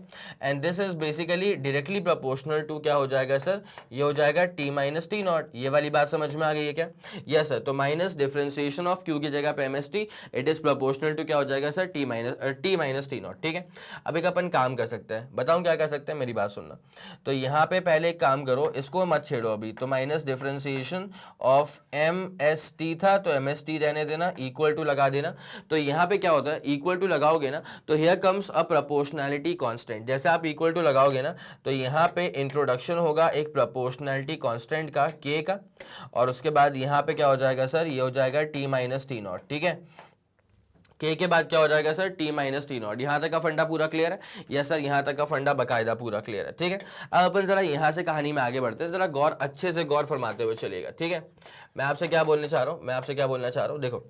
and this is basically directly proportional to क्या हो जाएगा सर? ये हो जाएगा T माइनस टी नॉट। ये वाली बात समझ में आ गई है क्या? यस सर, तो माइनस डिफरेंशिएशन ऑफ Q की जगह पे MST, it is proportional to क्या हो जाएगा sir? T minus T naught. ठीक है, अब एक अपन काम कर सकते हैं, बताऊं क्या कर सकते हैं, मेरी बात सुनना। तो यहाँ पे पहले एक काम करो, इसको मत छेड़ो अभी। तो माइनस डिफरेंशिएशन ऑफ MST था, तो MST रहने देना, इक्वल टू लगा देना। तो यहाँ पे क्या होता है, इक्वल टू लगाओगे ना, तो here comes a proportionality constant. जैसे आप इक्वल टू लगाओगे ना, तो यहाँ पे इंट्रोडक्शन होगा एक प्रोपोर्शनैलिटी कांस्टेंट का, K का, और उसके बाद यहाँ पे क्या हो जाएगा सर? ये हो जाएगा T माइनस टी नॉट। ठीक है, K के बाद क्या हो जाएगा sir? T minus T not. यहाँ तक का फंडा पूरा क्लियर है? यस सर, यहाँ तक का फंडा बाकायदा पूरा क्लियर है। ठीक है, अब अपन जरा यहाँ से कहानी में आगे बढ़ते हैं, जरा गौर, अच्छे से गौर फरमाते हुए चलिएगा। ठीक है, मैं आपसे क्या बोलना चाह रहा हूँ, देखो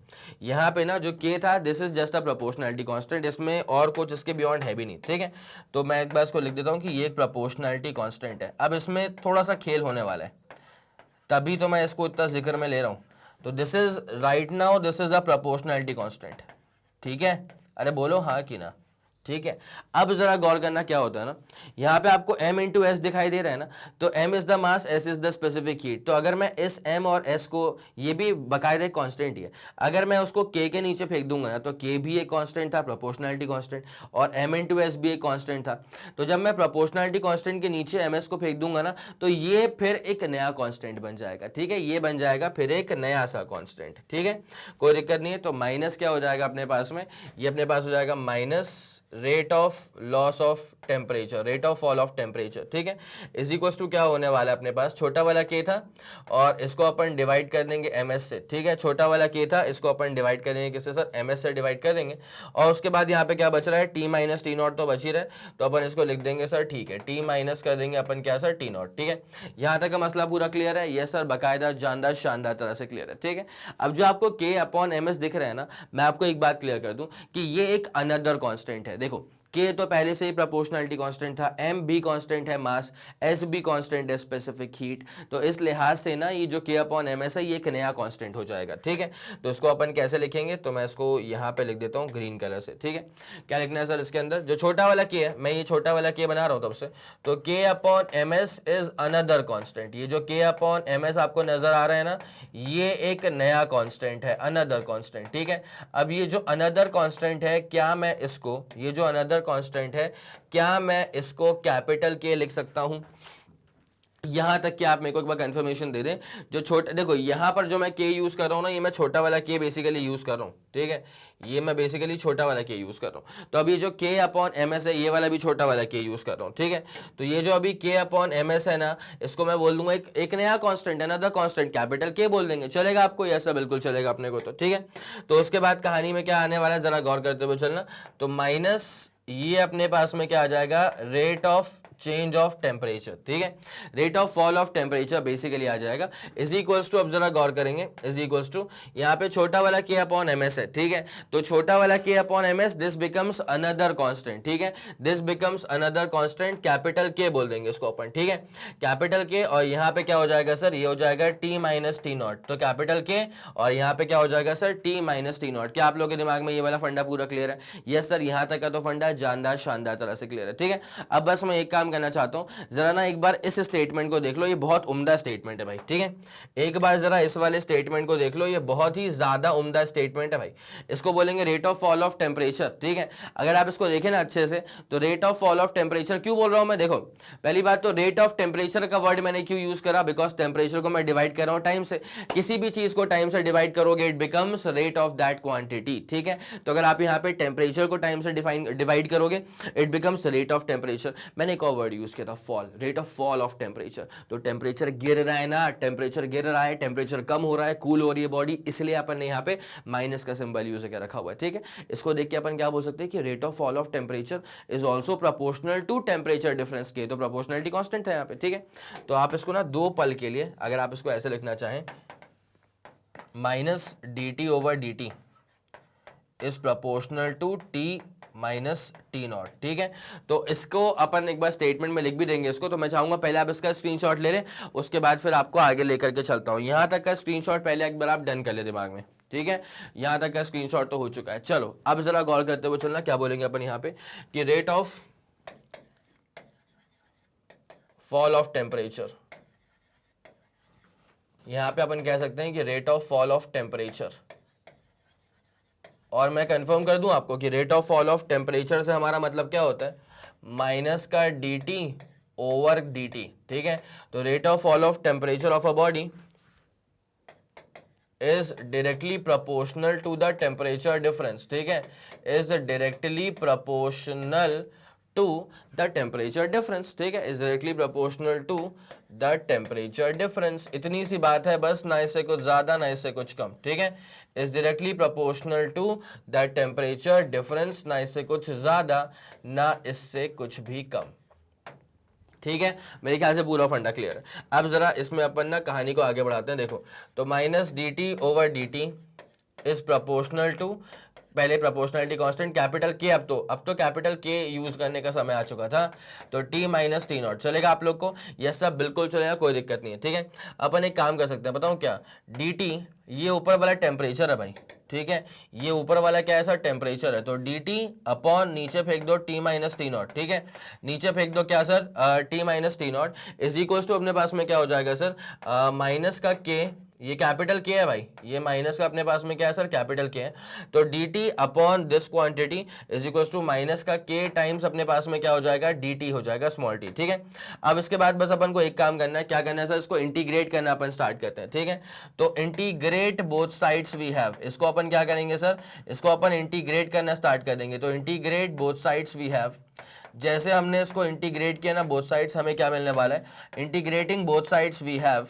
यहाँ पे ना जो K था, this is just a proportionality constant, इसमें और कुछ इसके बियॉन्ड है भी नहीं। ठीक है, तो मैं एक बार इसको लिख देता हूँ कि ये एक प्रोपोर्शनैलिटी कांस्टेंट है। अब इसमें थोड़ा सा खेल होने वाला है, तभी तो मैं इसको इतना जिक्र में ले रहा हूँ। तो this is right now, this is a proportionality constant. ठीक है, अरे बोलो हाँ कि ना? ठीक है, अब जरा गौर करना क्या होता है ना, यहाँ पे आपको m इंटू एस दिखाई दे रहा है ना, तो m is the mass, s is the specific heat. तो अगर मैं इस m और s को, ये भी बाकायदा कांस्टेंट ही है, अगर मैं उसको k के नीचे फेंक दूंगा ना, तो k भी एक कांस्टेंट था, प्रोपोर्शनैलिटी कांस्टेंट, और m इंटू एस भी एक कांस्टेंट था। तो जब मैं प्रोपोर्शनैलिटी कांस्टेंट के नीचे ms को फेंक दूंगा ना, तो ये फिर एक नया कांस्टेंट बन जाएगा। ठीक है, ये बन जाएगा फिर एक नया सा कांस्टेंट। ठीक है, कोई दिक्कत नहीं है। तो माइनस क्या हो जाएगा अपने पास में? ये अपने पास हो जाएगा minus rate of loss of temperature, rate of fall of temperature. ठीक है, इज इक्वल्स टू क्या होने वाला है अपने पास? छोटा वाला K था, और इसको अपन डिवाइड कर देंगे MS से। ठीक है, छोटा वाला K था, इसको अपन डिवाइड कर देंगे किससे सर? MS से डिवाइड कर देंगे। और उसके बाद यहाँ पे क्या बच रहा है? T माइनस टी नॉट तो बच ही रहा है, तो अपन इसको लिख देंगे सर, ठीक है, T माइनस कर देंगे अपन क्या सर? T naught. ठीक है, यहाँ तक का मसला पूरा क्लियर है? यस सर, बाकायदा जानदार शानदार तरह से क्लियर है। ठीक है, अब जो आपको K अपॉन MS दिख रहा है ना, मैं आपको एक बात क्लियर कर दूं कि ये एक अनदर कॉन्स्टेंट है। देखो के तो पहले से ही प्रोपोर्शनलिटी कांस्टेंट था, एम भी कांस्टेंट है मास, एस भी कांस्टेंट है स्पेसिफिक हीट, तो इस लिहाज से ना ये जो के अपॉन एम एस है ये एक नया कांस्टेंट हो जाएगा। ठीक है, तो इसको अपन कैसे लिखेंगे, तो मैं इसको यहाँ पे लिख देता हूँ ग्रीन कलर से। ठीक है, क्या लिखना है सर इसके अंदर, जो छोटा वाला के है, मैं ये छोटा वाला के बना रहा हूँ तब से, तो K upon M S is another constant. ये जो के अपॉन एम एस आपको नजर आ रहा है ना, ये एक नया कांस्टेंट है, अनदर कांस्टेंट। ठीक है, अब ये जो अनदर कांस्टेंट है, क्या मैं इसको, ये जो अनदर कांस्टेंट है, क्या मैं इसको कैपिटल के लिख सकता हूं? यहां तक कि आप मेरे को एक बार कंफर्मेशन दे दें, जो छोटा, देखो यहां पर जो मैं के यूज कर रहा हूं ना, ये मैं छोटा वाला के बेसिकली यूज कर रहा हूं। ठीक है, ये मैं बेसिकली छोटा वाला के यूज कर रहा हूं, तो अभी जो के अपॉन एम एस है, ये वाला भी छोटा वाला के यूज कर रहा हूं। ठीक है, तो ये जो अभी के अपॉन एम एस है ना, इसको मैं बोल दूंगा एक नया कांस्टेंट है, अनदर कांस्टेंट, कैपिटल के बोल देंगे, चलेगा आपको? ऐसा बिल्कुल चलेगा अपने को। तो ठीक है, तो उसके बाद कहानी में क्या आने वाला है जरा गौर करते हुए चलना, तो माइनस ये अपने पास में क्या आ जाएगा, rate of change of temperature. ठीक है, rate of fall of temperature basically आ जाएगा, इज इक्वल्स टू, अब जरा गौर करेंगे, इज इक्वल्स टू यहाँ पे छोटा वाला के अपॉन एम एस है। ठीक है, तो छोटा वाला K upon M S, this becomes another constant. ठीक है, this becomes another constant, capital K बोल देंगे इसको अपन। ठीक है, कैपिटल के, और यहाँ पे क्या हो जाएगा सर, ये हो जाएगा टी माइनस टी नॉट, तो कैपिटल के और यहाँ पे क्या हो जाएगा sir, T minus T not. क्या आप लोगों के दिमाग में ये वाला फंडा पूरा क्लियर है? यस सर, यहाँ तक का तो फंडा जानदार शानदार तरह से क्लियर है। ठीक है, अब बस मैं एक काम करना चाहता हूं, जरा ना एक बार इस स्टेटमेंट को देख लो, ये बहुत उम्दा स्टेटमेंट है भाई। ठीक है, एक बार जरा इस वाले स्टेटमेंट को देख लो, ये बहुत ही ज्यादा उम्दा स्टेटमेंट है भाई। इसको बोलेंगे rate of fall of temperature. ठीक है, अगर आप इसको देखें ना अच्छे से, तो rate of fall of temperature क्यों बोल रहा हूं मैं, देखो पहली बात तो रेट ऑफ टेम्परेचर का वर्ड मैंने क्यों यूज करा, बिकॉज टेम्परेचर को मैं डिवाइड कर रहा हूं टाइम से, किसी भी चीज को टाइम से डिवाइड करोगे it becomes rate of that quantity. ठीक है, तो अगर आप यहाँ पे टेम्परेचर को टाइम से डिवाइड करोगे it becomes rate of temperature. मैंने एक और वर्ड यूज किया था, fall, rate of fall of temperature. तो टेम्परेचर गिर रहा है ना, टेम्परेचर गिर रहा है, टेम्परेचर कम हो रहा है, कूल हो रही है बॉडी, इसलिए अपन ने यहाँ पे माइनस का सिंबल यूज करके रखा हुआ है। ठीक है, इसको देख के अपन क्या बोल सकते हैं कि rate of fall of temperature is also proportional to temperature difference के, तो प्रोपोर्शनलिटी कांस्टेंट है यहाँ पे। ठीक है, तो आप इसको ना दो पल के लिए अगर आप इसको ऐसे लिखना चाहें, minus d T over d T is proportional to T minus T naught. ठीक है, तो इसको अपन एक बार स्टेटमेंट में लिख भी देंगे इसको, तो मैं चाहूंगा पहले आप इसका स्क्रीनशॉट ले लें, उसके बाद फिर आपको आगे लेकर के चलता हूं। यहां तक का स्क्रीनशॉट पहले एक बार आप डन कर ले दिमाग में। ठीक है, यहां तक का स्क्रीनशॉट तो हो चुका है। चलो अब जरा गौर करते हुए चलना, क्या बोलेंगे अपन यहां पे कि rate of fall of temperature, यहां पे अपन कह सकते हैं कि rate of fall of temperature, और मैं कंफर्म कर दूं आपको कि rate of fall of temperature से हमारा मतलब क्या होता है, माइनस का d T over d t. ठीक है, तो rate of fall of temperature of a body is directly proportional to the temperature difference. ठीक है, is directly proportional to the temperature difference. ठीक है, is directly proportional to the temperature difference. इतनी सी बात है बस, ना इससे कुछ ज्यादा ना इससे कुछ कम। ठीक है, is directly proportional to the temperature difference, ना इससे कुछ ज्यादा ना इससे कुछ भी कम। ठीक है, मेरे ख्याल से पूरा फंडा क्लियर है। अब जरा इसमें अपन ना कहानी को आगे बढ़ाते हैं। देखो, तो minus d T over d T is proportional to, पहले प्रोपोर्शनलिटी कांस्टेंट कैपिटल के, अब तो कैपिटल के यूज करने का समय आ चुका था, तो टी माइनस टी नॉट। चलेगा आप लोग को? यस सब बिल्कुल चलेगा, कोई दिक्कत नहीं है। ठीक है, अपन एक काम कर सकते हैं, बताऊं क्या, डी टी ये ऊपर वाला टेम्परेचर है भाई। ठीक है, ये ऊपर वाला क्या है सर, टेम्परेचर है, तो डी टी अपॉन नीचे फेंक दो टी माइनस टी नॉट। ठीक है, नीचे फेंक दो क्या sir, T minus T not is equals to, अपने पास में क्या हो जाएगा सर, माइनस का के, ये कैपिटल के है भाई, ये माइनस का अपने पास में क्या है सर, कैपिटल के है, तो d T upon this quantity is equals to minus का के टाइम्स अपने पास में क्या हो जाएगा, डी टी हो जाएगा स्मॉल टी। ठीक है, अब इसके बाद बस अपन को एक काम करना है, क्या करना है सर, इसको इंटीग्रेट करना अपन स्टार्ट करते हैं। ठीक है, तो integrate both sides we have, इसको अपन क्या करेंगे सर, इसको अपन इंटीग्रेट करना स्टार्ट कर देंगे। तो integrate both sides we have, जैसे हमने इसको इंटीग्रेट किया ना बोथ साइड्स, हमें क्या मिलने वाला है, integrating both sides we have,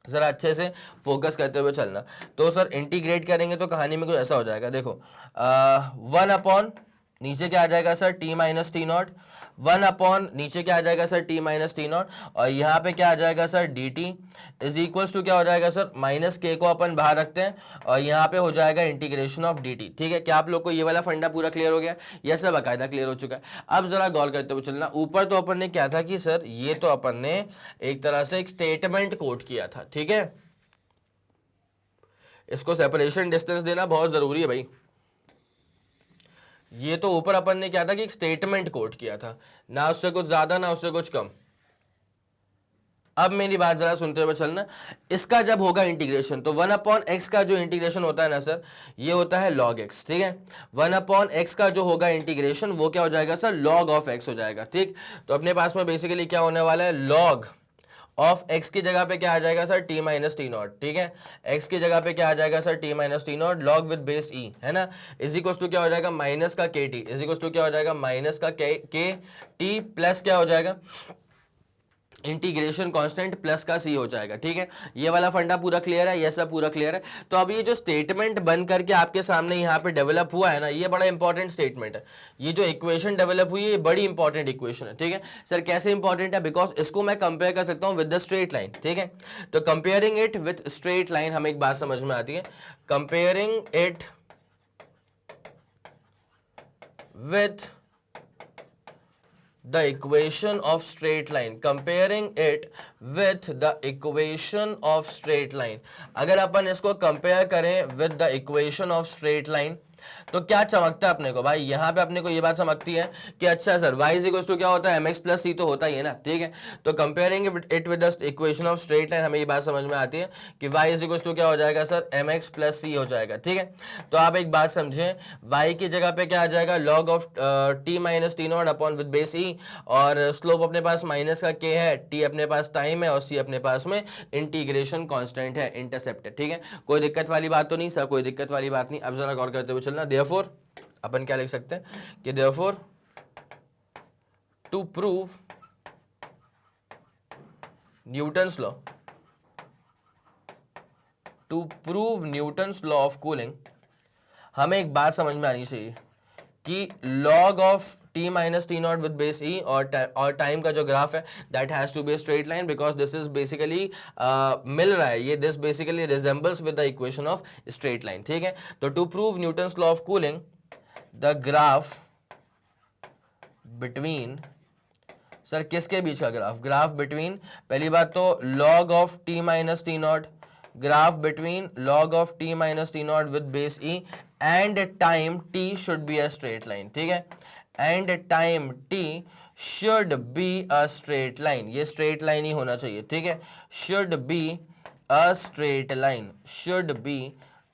जरा अच्छे से फोकस करते हुए चलना। तो सर इंटीग्रेट करेंगे तो कहानी में कुछ ऐसा हो जाएगा, देखो 1 अपॉन नीचे क्या आ जाएगा sir, T minus T naught one upon नीचे क्या आ जाएगा sir, T minus T naught, और यहाँ पे क्या आ जाएगा sir, d T is equals to क्या हो जाएगा सर, माइनस के को अपन बाहर रखते हैं और यहाँ पे हो जाएगा इंटीग्रेशन ऑफ डी टी। ठीक है, क्या आप लोग को ये वाला फंडा पूरा क्लियर हो गया? यह सब बाकायदा क्लियर हो चुका है। अब जरा गौर करते हुए चलना, ऊपर तो अपन ने क्या था कि सर ये तो अपन ने एक तरह से एक स्टेटमेंट कोट किया था। ठीक है, इसको सेपरेशन डिस्टेंस देना बहुत जरूरी है भाई। ये तो ऊपर अपन ने क्या था कि एक स्टेटमेंट कोट किया था, ना उससे कुछ ज्यादा ना उससे कुछ कम। अब मेरी बात जरा सुनते हुए चलना, इसका जब होगा इंटीग्रेशन तो 1/x का जो इंटीग्रेशन होता है ना सर, ये होता है log x। ठीक है, 1/x का जो होगा इंटीग्रेशन वो क्या हो जाएगा सर, log of x हो जाएगा। ठीक, तो अपने पास में बेसिकली क्या होने वाला है, log ऑफ x की जगह पे क्या आ जाएगा sir, t minus T naught. ठीक है, x की जगह पे क्या आ जाएगा sir, t minus T not log with base e, है ना, इज इक्वल टू क्या हो जाएगा, माइनस का के टी, इज इक्वल टू क्या हो जाएगा, माइनस का के टी प्लस क्या हो जाएगा, इंटीग्रेशन कांस्टेंट प्लस का सी हो जाएगा। ठीक है, ये वाला फंडा पूरा क्लियर है, ये सब पूरा क्लियर है। तो अब ये जो स्टेटमेंट बन करके आपके सामने यहाँ पे डेवलप हुआ है ना, ये बड़ा इंपॉर्टेंट स्टेटमेंट है। ये जो इक्वेशन डेवलप हुई है ये बड़ी इंपॉर्टेंट इक्वेशन है। ठीक है सर, कैसे इंपॉर्टेंट है, बिकॉज इसको मैं कंपेयर कर सकता हूँ विद द स्ट्रेट लाइन। ठीक है, तो comparing it with straight line हमें एक बात समझ में आती है, comparing it with the equation of straight line, comparing it with the equation of straight line। अगर अपन इसको कंपेयर करें with the equation of straight line तो क्या चमकता है अपने को भाई, यहाँ पे अपने को ये बात चमकती है कि अच्छा सर y इक्वल टू क्या होता है, mx प्लस c तो होता ही है ना। ठीक है, तो comparing it with the equation of straight line हमें ये बात समझ में आती है कि y इक्वल टू क्या हो जाएगा सर, mx प्लस c हो जाएगा। ठीक है, तो आप एक बात समझें, y की जगह पे क्या आ जाएगा, log of t minus T not upon with base e, और स्लोप अपने पास माइनस का k है, t अपने पास टाइम है और c अपने पास में इंटीग्रेशन कांस्टेंट है, इंटरसेप्ट है। ठीक है, कोई दिक्कत वाली बात तो नहीं सर, कोई दिक्कत वाली बात नहीं। अब जरा गौर करते हुए चलना, therefore अपन क्या लिख सकते हैं कि therefore to prove Newton's law, to prove Newton's law of cooling, हमें एक बात समझ में आनी चाहिए कि log of t minus T nought with base e और टाइम का जो ग्राफ है that has to be straight line, because this is basically मिल रहा है, ये this basically resembles with the equation of straight line. ठीक है, तो to prove Newton's law of cooling the graph between, sir किसके बीच का ग्राफ, ग्राफ बिटवीन, पहली बात तो log of t minus T not, graph between log of t minus T nought with base e and time t should be a straight line. ठीक है, and time t should be a straight line, ये straight line ही होना चाहिए। ठीक है, should be a straight line, should be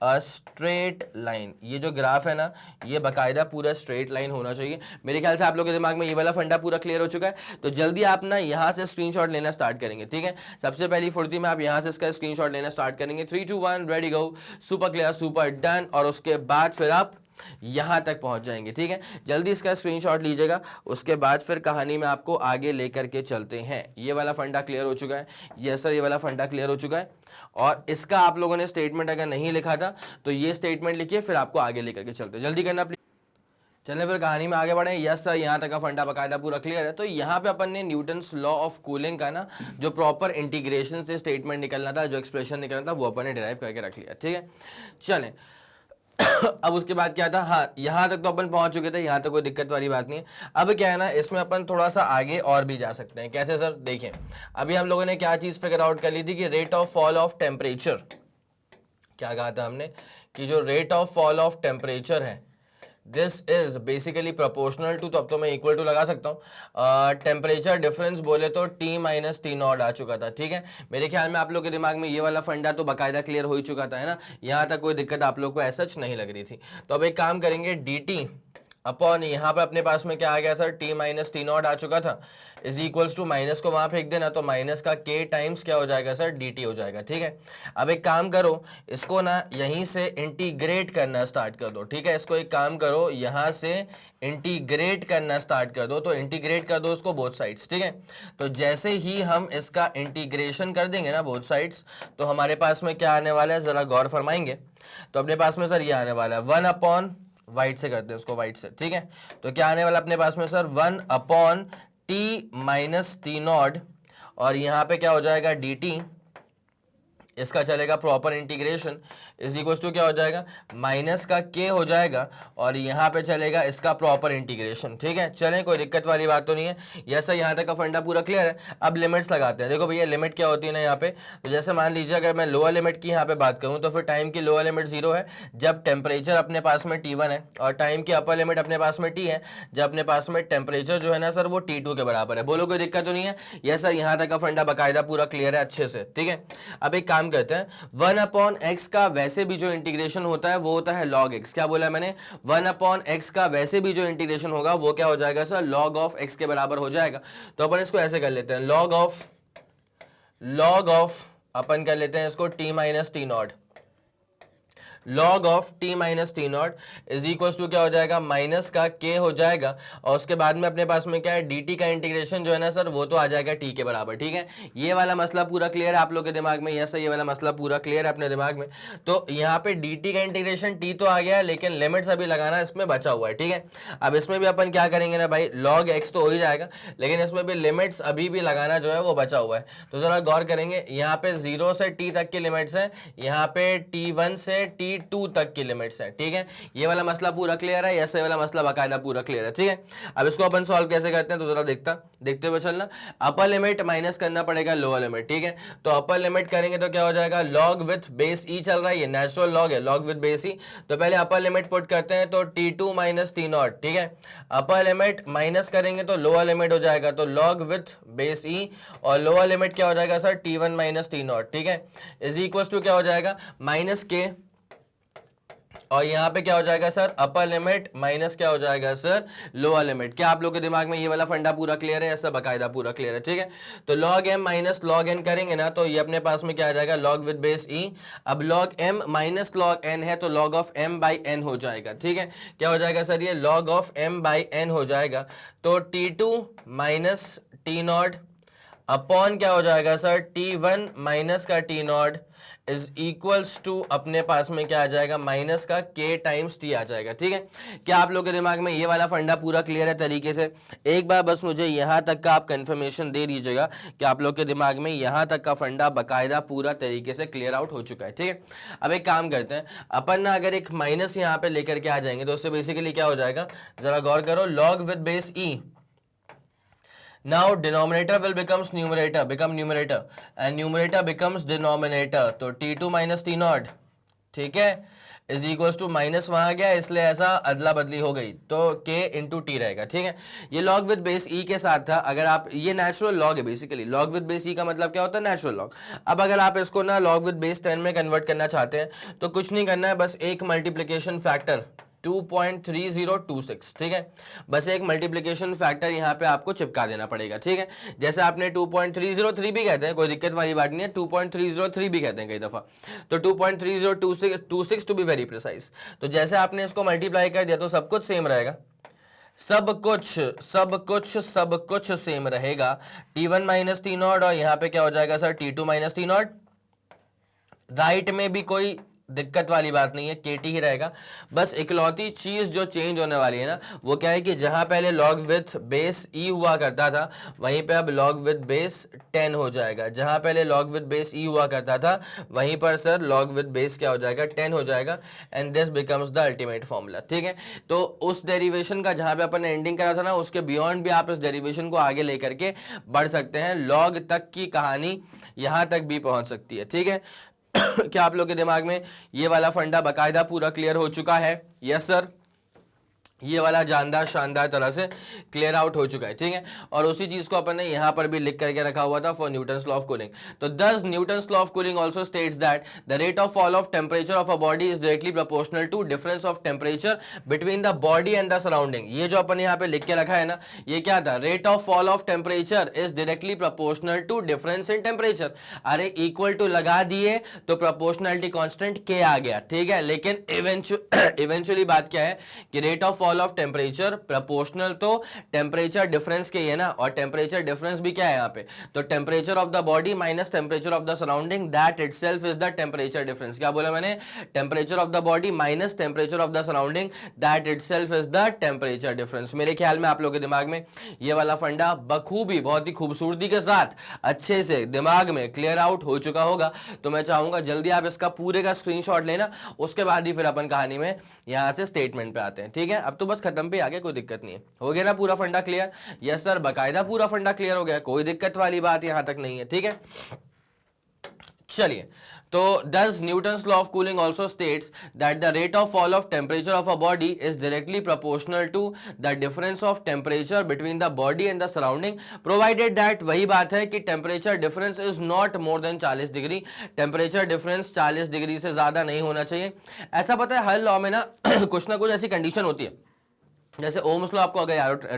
a straight line, ये जो graph है ना ये बाकायदा पूरा स्ट्रेट लाइन होना चाहिए। मेरे ख्याल से आप लोगों के दिमाग में ये वाला फंडा पूरा क्लियर हो चुका है। तो जल्दी आप ना यहाँ से स्क्रीनशॉट लेना स्टार्ट करेंगे। ठीक है, सबसे पहली फुर्ती में आप यहाँ से इसका स्क्रीनशॉट लेना स्टार्ट करेंगे। 3 2 1 रेडी गो, सुपर क्लियर, सुपर डन, और उसके बाद फिर आप यहां तक पहुंच जाएंगे। ठीक है, जल्दी इसका स्क्रीनशॉट लीजिएगा, उसके बाद फिर कहानी में आपको आगे लेकर के चलते हैं। ये वाला फंडा क्लियर हो चुका है, यस सर ये वाला फंडा क्लियर हो चुका है, और इसका आप लोगों ने स्टेटमेंट अगर नहीं लिखा था तो ये स्टेटमेंट लिखिए, फिर आपको आगे लेकर के चलते हैं। जल्दी करना प्लीज, चलें फिर कहानी में आगे बढ़े। यस सर, यहाँ तक का फंडा बाकायदा पूरा क्लियर है। तो यहाँ पे अपन ने न्यूटन्स लॉ ऑफ कूलिंग का ना जो प्रॉपर इंटीग्रेशन से स्टेटमेंट निकलना था, जो एक्सप्रेशन निकलना था, वो अपन ने डिराइव करके रख लिया। ठीक है, चलें अब उसके बाद क्या था, हाँ यहाँ तक तो अपन पहुंच चुके थे, यहाँ तक कोई दिक्कत वाली बात नहीं है। अब क्या है ना, इसमें अपन थोड़ा सा आगे और भी जा सकते हैं। कैसे सर, देखें अभी हम लोगों ने क्या चीज फिगर आउट कर ली थी कि rate of fall of temperature, क्या कहा था हमने कि जो rate of fall of temperature है this is basically proportional to, तो अब तो मैं इक्वल टू लगा सकता हूँ टेम्परेचर डिफरेंस, बोले तो t माइनस टी नॉट आ चुका था। ठीक है, मेरे ख्याल में आप लोग के दिमाग में ये वाला फंडा तो बाकायदा क्लियर हो ही चुका था, है ना, यहाँ तक कोई दिक्कत आप लोग को ऐसा नहीं लग रही थी। तो अब एक काम करेंगे, dt अपॉन यहाँ पे अपने पास में क्या आ गया sir, t minus T nought आ चुका था, इज इक्वल्स टू माइनस को वहां फेंक देना, तो माइनस का k टाइम्स क्या हो जाएगा सर, dt हो जाएगा। ठीक है, अब एक काम करो, इसको ना यहीं से इंटीग्रेट करना स्टार्ट कर दो। ठीक है, इसको एक काम करो, यहाँ से इंटीग्रेट करना स्टार्ट कर दो, तो इंटीग्रेट कर दो इसको बोथ साइड्स। ठीक है, तो जैसे ही हम इसका इंटीग्रेशन कर देंगे ना बोथ साइड्स, तो हमारे पास में क्या आने वाला है, जरा गौर फरमाएंगे। तो अपने पास में सर ये आने वाला है वाइट से करते हैं इसको, वाइट से, ठीक है। तो क्या आने वाला अपने पास में sir, 1/t minus T naught, और यहाँ पे क्या हो जाएगा dt, इसका चलेगा proper integration, is equal to क्या हो जाएगा, माइनस का k हो जाएगा, और यहाँ पे चलेगा इसका प्रॉपर इंटीग्रेशन, ठीक है। चलें, कोई दिक्कत वाली बात तो नहीं है। यस, यहाँ तक का फंडा पूरा क्लियर है। अब लिमिट्स लगाते हैं। देखो भैया लिमिट क्या होती है ना यहाँ पे, तो जैसे मान लीजिए अगर मैं लोअर लिमिट की यहाँ पे बात करूँ तो फिर टाइम की लोअर लिमिट 0 है जब टेम्परेचर अपने पास में T1 है, और टाइम की अपर लिमिट अपने पास में T है जब अपने पास में टेम्परेचर जो है ना सर वो T2 के बराबर है। बोलो कोई दिक्कत तो नहीं है। यस सर, यहाँ तक का फंडा बाकायदा पूरा क्लियर है अच्छे से, ठीक है। अब एक काम करते हैं, 1/x का वैसे भी जो इंटीग्रेशन होता है वो होता है log x। क्या बोला मैंने, 1/x का वैसे भी जो इंटीग्रेशन होगा वो क्या हो जाएगा सर, log ऑफ x के बराबर हो जाएगा। तो अपन इसको ऐसे कर लेते हैं, log ऑफ अपन कर लेते हैं इसको t minus T naught, log of t minus T not is equal to क्या हो जाएगा, माइनस का k हो जाएगा, और उसके बाद में अपने पास में क्या है, dt का इंटीग्रेशन जो है ना सर वो तो आ जाएगा t के बराबर, ठीक है। ये वाला मसला पूरा क्लियर है आप लोग के दिमाग में, यस ये वाला मसला पूरा क्लियर है अपने दिमाग में। तो यहाँ पे dt का इंटीग्रेशन t तो आ गया है, लेकिन लिमिट्स अभी लगाना इसमें बचा हुआ है, ठीक है। अब इसमें भी अपन क्या करेंगे ना भाई, log x तो हो ही जाएगा, लेकिन इसमें भी लिमिट्स अभी भी लगाना जो है वो बचा हुआ है। तो जरा गौर करेंगे, यहाँ पे 0 से t तक की लिमिट्स है, यहाँ पे t1 से t2 तक की लिमिट्स है, ठीक है। ये वाला मसला पूरा क्लियर है, ऐसे वाला मसला बाकायदा पूरा क्लियर है, ठीक है। अब इसको अपन सॉल्व कैसे करते हैं तो जरा देखते हुए चलना। अपर लिमिट माइनस करना पड़ेगा लोअर लिमिट, ठीक है। तो अपर लिमिट करेंगे तो क्या हो जाएगा, log विथ बेस ई चल रहा है, ये नेचुरल लॉग है, log विथ बेस ई। तो पहले अपर लिमिट पुट करते हैं तो t2 माइनस टी नॉट, ठीक है। अपर लिमिट माइनस करेंगे तो लोअर लिमिट हो जाएगा, तो log विथ बेस ई, और लोअर लिमिट क्या हो जाएगा sir, t1 minus T naught, ठीक है, इज इक्वल टू क्या हो जाएगा, माइनस के, और यहाँ पे क्या हो जाएगा सर, अपर लिमिट माइनस क्या हो जाएगा सर, लोअर लिमिट। क्या आप लोग के दिमाग में ये वाला फंडा पूरा क्लियर है, ऐसा बकायदा पूरा क्लियर है, ठीक है। तो log m minus log n करेंगे ना तो ये अपने पास में क्या आ जाएगा, log विद बेस e। अब log m minus log n है तो log of m by n हो जाएगा, ठीक है। क्या हो जाएगा सर, ये log of m by n हो जाएगा। तो t2 minus T not upon क्या हो जाएगा सर, t1 माइनस का T not is equals to अपने पास में क्या आ जाएगा, माइनस का k टाइम्स t आ जाएगा, ठीक है। क्या आप लोग के दिमाग में ये वाला फंडा पूरा क्लियर है तरीके से? एक बार बस मुझे यहाँ तक का आप कंफर्मेशन दे दीजिएगा कि आप लोग के दिमाग में यहाँ तक का फंडा बकायदा पूरा तरीके से क्लियर आउट हो चुका है, ठीक है। अब एक काम करते हैं अपन ना, अगर एक माइनस यहाँ पे लेकर के आ जाएंगे तो उससे बेसिकली क्या हो जाएगा, जरा गौर करो, log with base e। Now denominator will become numerator and numerator becomes denominator, तो t2 माइनस टी नॉट, ठीक है, इज इक्वल्स टू माइनस वहां आ गया इसलिए ऐसा अदला बदली हो गई, तो k इंटू टी रहेगा, ठीक है। ये log विद बेस e के साथ था, अगर आप, ये नेचुरल लॉग है basically, log with base e का मतलब क्या होता है, नेचुरल लॉग। अब अगर आप इसको ना log विद बेस 10 में कन्वर्ट करना चाहते हैं तो कुछ नहीं करना है, बस एक मल्टीप्लीकेशन फैक्टर 2.3026, ठीक है, बस एक मल्टीप्लिकेशन फैक्टर यहाँ पे आपको चिपका देना पड़ेगा, ठीक है। जैसे आपने 2.303 भी कहते हैं, कोई दिक्कत वाली बात नहीं है, 2.303 भी कहते हैं कई दफा, तो 2.3026 टू बी वेरी प्रिसाइज। तो जैसे आपने इसको मल्टीप्लाई कर दिया तो सब कुछ सेम रहेगा, सब कुछ सेम रहेगा, t1 माइनस टी नॉट, और यहाँ पे क्या हो जाएगा sir, t2 minus T not. Right में भी कोई दिक्कत वाली बात नहीं है, केटी ही रहेगा। बस इकलौती चीज जो चेंज होने वाली है ना वो क्या है कि जहां पहले log विथ बेस e हुआ करता था वहीं पे अब log विथ बेस 10 हो जाएगा, जहां पहले log विथ बेस e हुआ करता था वहीं पर सर log विथ बेस क्या हो जाएगा, 10 हो जाएगा, and this becomes the ultimate formula, ठीक है। तो उस डेरिवेशन का जहां पे अपन ने एंडिंग करा था ना उसके बियॉन्ड भी आप इस डेरिवेशन को आगे लेकर के बढ़ सकते हैं, log तक की कहानी यहां तक भी पहुंच सकती है, ठीक है। क्या आप लोग के दिमाग में ये वाला फंडा बकायदा पूरा क्लियर हो चुका है? यस सर, ये वाला जानदार शानदार तरह से क्लियर आउट हो चुका है, ठीक है। और उसी चीज को अपन ने यहाँ पर भी लिख करके रखा हुआ था for Newton's law of cooling. तो thus Newton's law of cooling also states that the rate of fall of temperature of a body is directly proportional to difference of temperature between the body and the surrounding. ये जो अपन यहाँ पे लिख के रखा है ना, ये क्या था, rate of fall of temperature is directly proportional to difference in temperature. अरे इक्वल टू लगा दिए तो प्रोपोर्शनलिटी कांस्टेंट के आ गया, ठीक है। लेकिन इवेंचुअली बात क्या है कि rate of fall fall of temperature proportional तो टेम्परेचर डिफरेंस के ही है ना, और टेम्परेचर डिफरेंस भी क्या है यहाँ पे, तो temperature of the body minus temperature of the surrounding, that itself is the temperature difference. क्या बोला मैंने, temperature of the body minus temperature of the surrounding, that itself is the temperature difference. मेरे ख्याल में आप लोगों के दिमाग में ये वाला फंडा बखूबी, बहुत ही खूबसूरती के साथ अच्छे से दिमाग में क्लियर आउट हो चुका होगा। तो मैं चाहूंगा जल्दी आप इसका पूरे का स्क्रीनशॉट लेना, उसके बाद ही फिर अपन कहानी में यहां से स्टेटमेंट पे आते हैं। ठीक है, अब तो बस खत्म पे आ गया, कोई दिक्कत नहीं है। हो गया ना पूरा फंडा क्लियर? यस सर, बकायदा पूरा फंडा क्लियर हो गया, कोई दिक्कत वाली बात यहां तक नहीं है। ठीक है, चलिए, तो does Newton's law of cooling also states that the rate of fall of temperature of a body is directly proportional to the difference of temperature between the body and the surrounding, provided that वही बात है कि temperature difference is not more than 40 degree, temperature difference 40 degree से ज्यादा नहीं होना चाहिए। ऐसा पता है हर लॉ में ना कुछ ना कुछ ऐसी कंडीशन होती है, जैसे ओम्स लॉ आपको अगर याद हो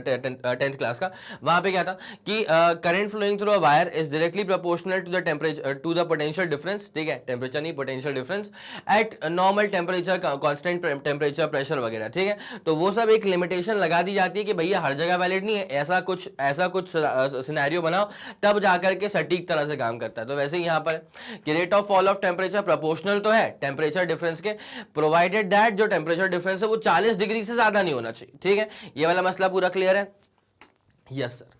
10th क्लास का, वहां पे क्या था कि current flowing through a wire is directly proportional to the temperature, to the potential difference. ठीक है, टेम्परेचर नहीं, potential difference at normal temperature, constant temperature, pressure वगैरह। ठीक है, तो वो सब एक लिमिटेशन लगा दी जाती है कि भैया हर जगह वैलिड नहीं है, ऐसा कुछ सिनेरियो बनाओ तब जाकर के सटीक तरह से काम करता है। तो वैसे ही यहाँ पर कि rate of fall of temperature proportional तो है टेम्परेचर डिफरेंस के, प्रोवाइडेड दैट जो टेम्परेचर डिफरेंस है वो 40 डिग्री से ज्यादा नहीं होना चाहिए। ठीक है, ये वाला मसला पूरा क्लियर है? Yes sir.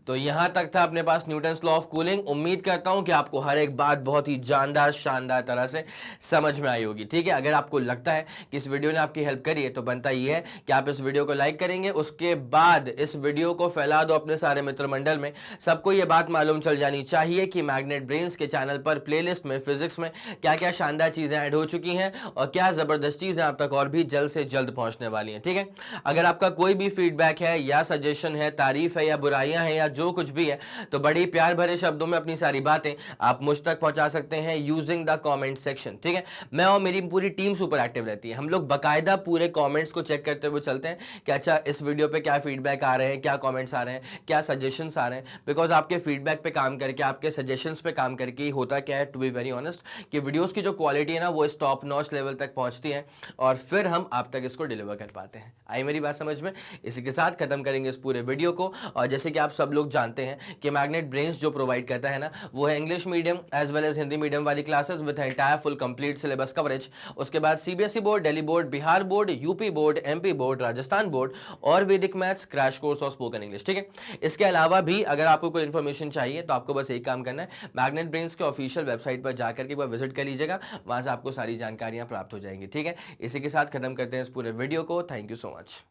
तो यहां तक था अपने पास न्यूटन्स लॉ ऑफ कूलिंग। उम्मीद करता हूं कि आपको हर एक बात बहुत ही जानदार शानदार तरह से समझ में आई होगी। ठीक है, अगर आपको लगता है कि इस वीडियो ने आपकी हेल्प करी है तो बनता ये है कि आप इस वीडियो को लाइक करेंगे, उसके बाद इस वीडियो को फैला दो अपने सारे मित्र मंडल में। सबको ये बात मालूम चल जानी चाहिए कि मैग्नेट ब्रेन्स के चैनल पर प्लेलिस्ट में फिजिक्स में क्या क्या शानदार चीजें ऐड हो चुकी हैं और क्या जबरदस्त चीजें आप तक और भी जल्द से जल्द पहुंचने वाली हैं। ठीक है, अगर आपका कोई भी फीडबैक है या सजेशन है, तारीफ है या बुराइयां हैं या जो कुछ भी है, तो बड़ी प्यार भरे शब्दों में अपनी सारी बातें आप मुझ तक पहुंचा सकते हैं यूजिंग द कमेंट सेक्शन। ठीक है, मैं और मेरी पूरी टीम सुपर एक्टिव रहती है, हम लोग बकायदा पूरे कमेंट्स को चेक करते हुए चलते हैं कि अच्छा इस वीडियो पे क्या फीडबैक आ रहे हैं, क्या कमेंट्स आ रहे हैं, क्या सजेशंस आ रहे हैं। बिकॉज आपके फीडबैक पे काम करके, आपके सजेशंस पे काम करके ही होता क्या है, टू बी वेरी ऑनेस्ट, कि वीडियोस की जो क्वालिटी है ना वो इस टॉप नॉच लेवल तक पहुंचती है और फिर हम आप तक इसको डिलीवर कर पाते हैं। आई मेरी बात समझ में? इसी के साथ खत्म करेंगे इस पूरे वीडियो को। और जैसे कि आप सब लोग जानते हैं कि मैग्नेट ब्रेन्स जो प्रोवाइड करता है ना वो है English medium as well as Hindi medium वाली classes with entire full complete syllabus coverage. उसके बाद CBSE board, Delhi board, Bihar board, UP board, MP board, Rajasthan board और वैदिक मैथ्स क्रैश कोर्स और स्पोकन इंग्लिश। ठीक है, इसके अलावा भी अगर आपको कोई इन्फॉर्मेशन चाहिए तो आपको बस एक काम करना है, मैग्नेट ब्रेन्स के ऑफिशियल वेबसाइट पर जाकर के एक बार विजिट कर लीजिएगा, वहां से आपको सारी जानकारियां प्राप्त हो जाएंगी। ठीक है, इसी के साथ खत्म करते हैं इस पूरे वीडियो को। Thank you so much.